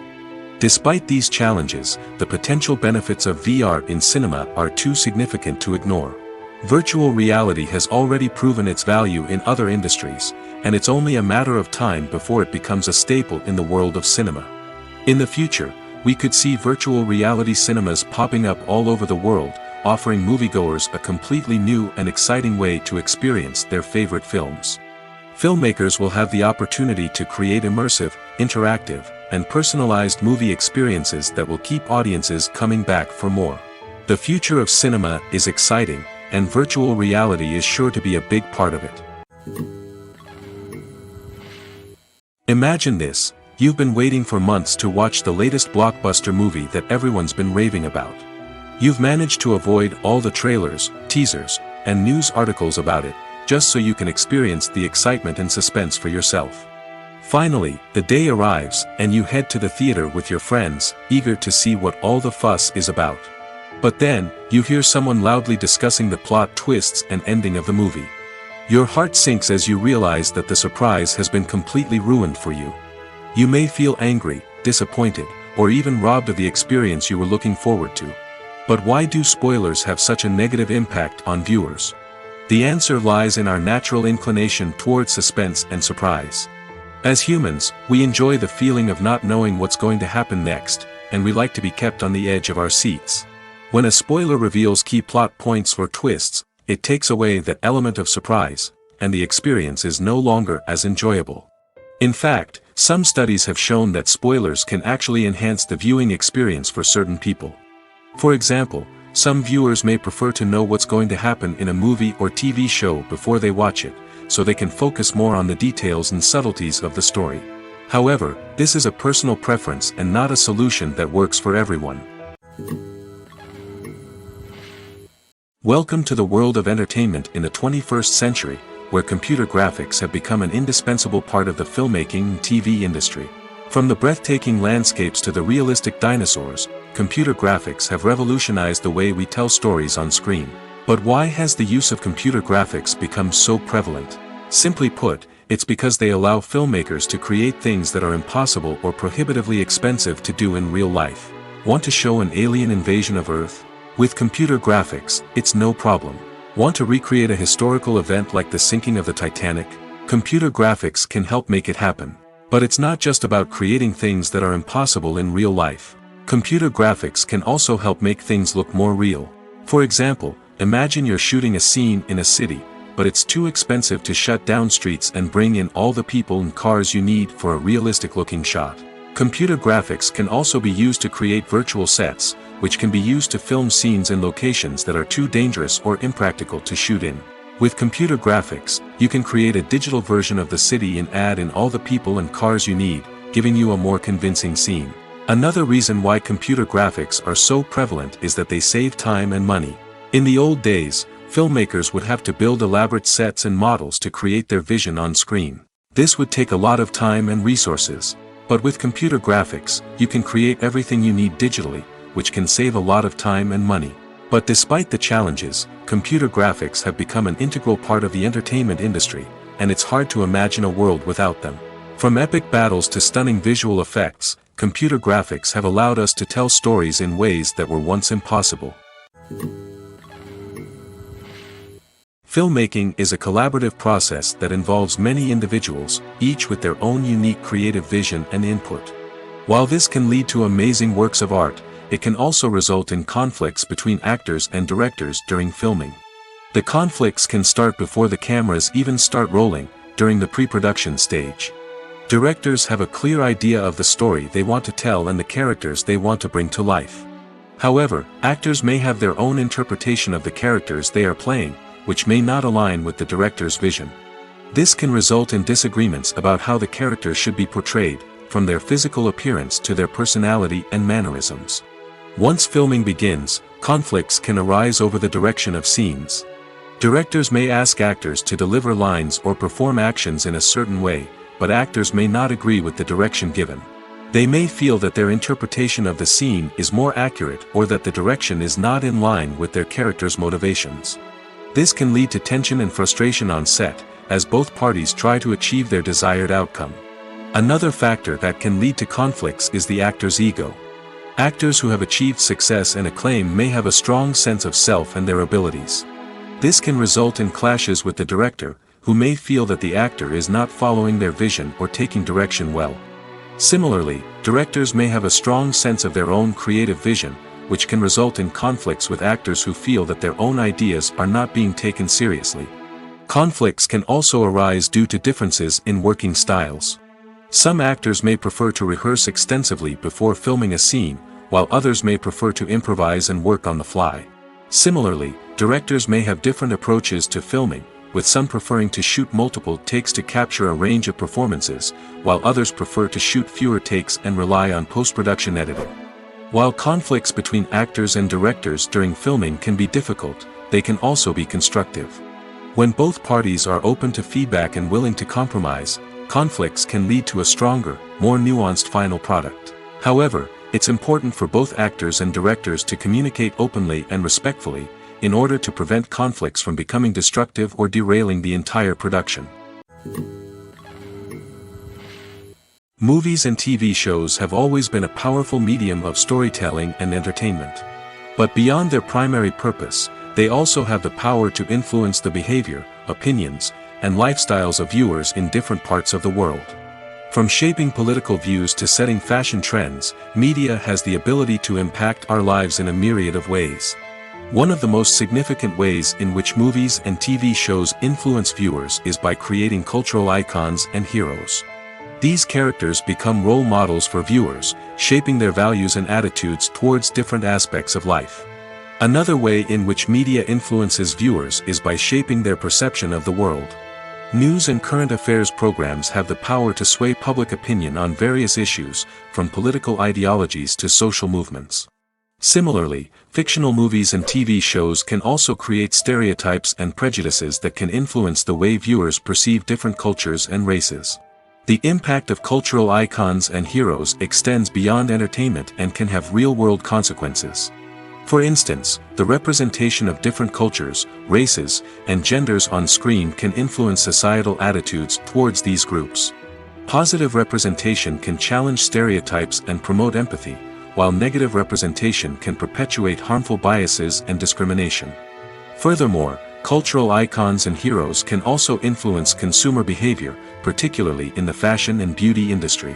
Despite these challenges, the potential benefits of VR in cinema are too significant to ignore. Virtual reality has already proven its value in other industries, and it's only a matter of time before it becomes a staple in the world of cinema. In the future, we could see virtual reality cinemas popping up all over the world, offering moviegoers a completely new and exciting way to experience their favorite films. Filmmakers will have the opportunity to create immersive, interactive, and personalized movie experiences that will keep audiences coming back for more. The future of cinema is exciting, and virtual reality is sure to be a big part of it. Imagine this: you've been waiting for months to watch the latest blockbuster movie that everyone's been raving about. You've managed to avoid all the trailers, teasers, and news articles about it, just so you can experience the excitement and suspense for yourself. Finally, the day arrives, and you head to the theater with your friends, eager to see what all the fuss is about. But then, you hear someone loudly discussing the plot twists and ending of the movie. Your heart sinks as you realize that the surprise has been completely ruined for you. You may feel angry, disappointed, or even robbed of the experience you were looking forward to. But why do spoilers have such a negative impact on viewers? The answer lies in our natural inclination toward suspense and surprise. As humans, we enjoy the feeling of not knowing what's going to happen next, and we like to be kept on the edge of our seats. When a spoiler reveals key plot points or twists, it takes away that element of surprise, and the experience is no longer as enjoyable. In fact, some studies have shown that spoilers can actually enhance the viewing experience for certain people. For example, some viewers may prefer to know what's going to happen in a movie or TV show before they watch it, so they can focus more on the details and subtleties of the story. However, this is a personal preference and not a solution that works for everyone. Welcome to the world of entertainment in the 21st century, where computer graphics have become an indispensable part of the filmmaking and TV industry. From the breathtaking landscapes to the realistic dinosaurs, computer graphics have revolutionized the way we tell stories on screen. But why has the use of computer graphics become so prevalent? Simply put, it's because they allow filmmakers to create things that are impossible or prohibitively expensive to do in real life. Want to show an alien invasion of Earth? With computer graphics, it's no problem. Want to recreate a historical event like the sinking of the Titanic? Computer graphics can help make it happen. But it's not just about creating things that are impossible in real life. Computer graphics can also help make things look more real. For example, imagine you're shooting a scene in a city, but it's too expensive to shut down streets and bring in all the people and cars you need for a realistic-looking shot. Computer graphics can also be used to create virtual sets, which can be used to film scenes in locations that are too dangerous or impractical to shoot in. With computer graphics, you can create a digital version of the city and add in all the people and cars you need, giving you a more convincing scene. Another reason why computer graphics are so prevalent is that they save time and money. In the old days, filmmakers would have to build elaborate sets and models to create their vision on screen. This would take a lot of time and resources. But with computer graphics, you can create everything you need digitally, which can save a lot of time and money. But despite the challenges, computer graphics have become an integral part of the entertainment industry, and it's hard to imagine a world without them. From epic battles to stunning visual effects, computer graphics have allowed us to tell stories in ways that were once impossible. Filmmaking is a collaborative process that involves many individuals, each with their own unique creative vision and input. While this can lead to amazing works of art, it can also result in conflicts between actors and directors during filming. The conflicts can start before the cameras even start rolling, during the pre-production stage. Directors have a clear idea of the story they want to tell and the characters they want to bring to life. However, actors may have their own interpretation of the characters they are playing, which may not align with the director's vision. This can result in disagreements about how the characters should be portrayed, from their physical appearance to their personality and mannerisms. Once filming begins, conflicts can arise over the direction of scenes. Directors may ask actors to deliver lines or perform actions in a certain way, but actors may not agree with the direction given. They may feel that their interpretation of the scene is more accurate or that the direction is not in line with their character's motivations. This can lead to tension and frustration on set, as both parties try to achieve their desired outcome. Another factor that can lead to conflicts is the actor's ego. Actors who have achieved success and acclaim may have a strong sense of self and their abilities. This can result in clashes with the director, who may feel that the actor is not following their vision or taking direction well. Similarly, directors may have a strong sense of their own creative vision, which can result in conflicts with actors who feel that their own ideas are not being taken seriously. Conflicts can also arise due to differences in working styles. Some actors may prefer to rehearse extensively before filming a scene, while others may prefer to improvise and work on the fly. Similarly, directors may have different approaches to filming, with some preferring to shoot multiple takes to capture a range of performances, while others prefer to shoot fewer takes and rely on post-production editing. While conflicts between actors and directors during filming can be difficult, they can also be constructive. When both parties are open to feedback and willing to compromise, conflicts can lead to a stronger, more nuanced final product. However, it's important for both actors and directors to communicate openly and respectfully, in order to prevent conflicts from becoming destructive or derailing the entire production. Movies and TV shows have always been a powerful medium of storytelling and entertainment. But beyond their primary purpose, they also have the power to influence the behavior, opinions, and lifestyles of viewers in different parts of the world. From shaping political views to setting fashion trends, media has the ability to impact our lives in a myriad of ways. One of the most significant ways in which movies and TV shows influence viewers is by creating cultural icons and heroes. These characters become role models for viewers, shaping their values and attitudes towards different aspects of life. Another way in which media influences viewers is by shaping their perception of the world. News and current affairs programs have the power to sway public opinion on various issues, from political ideologies to social movements. Similarly, fictional movies and TV shows can also create stereotypes and prejudices that can influence the way viewers perceive different cultures and races. The impact of cultural icons and heroes extends beyond entertainment and can have real-world consequences. For instance, the representation of different cultures, races, and genders on screen can influence societal attitudes towards these groups. Positive representation can challenge stereotypes and promote empathy, while negative representation can perpetuate harmful biases and discrimination. Furthermore, cultural icons and heroes can also influence consumer behavior, particularly in the fashion and beauty industry.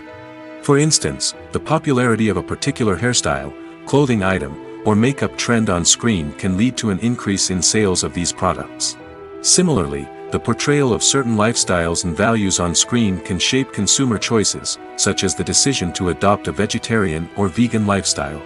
For instance, the popularity of a particular hairstyle, clothing item, or makeup trend on screen can lead to an increase in sales of these products. Similarly, the portrayal of certain lifestyles and values on screen can shape consumer choices, such as the decision to adopt a vegetarian or vegan lifestyle.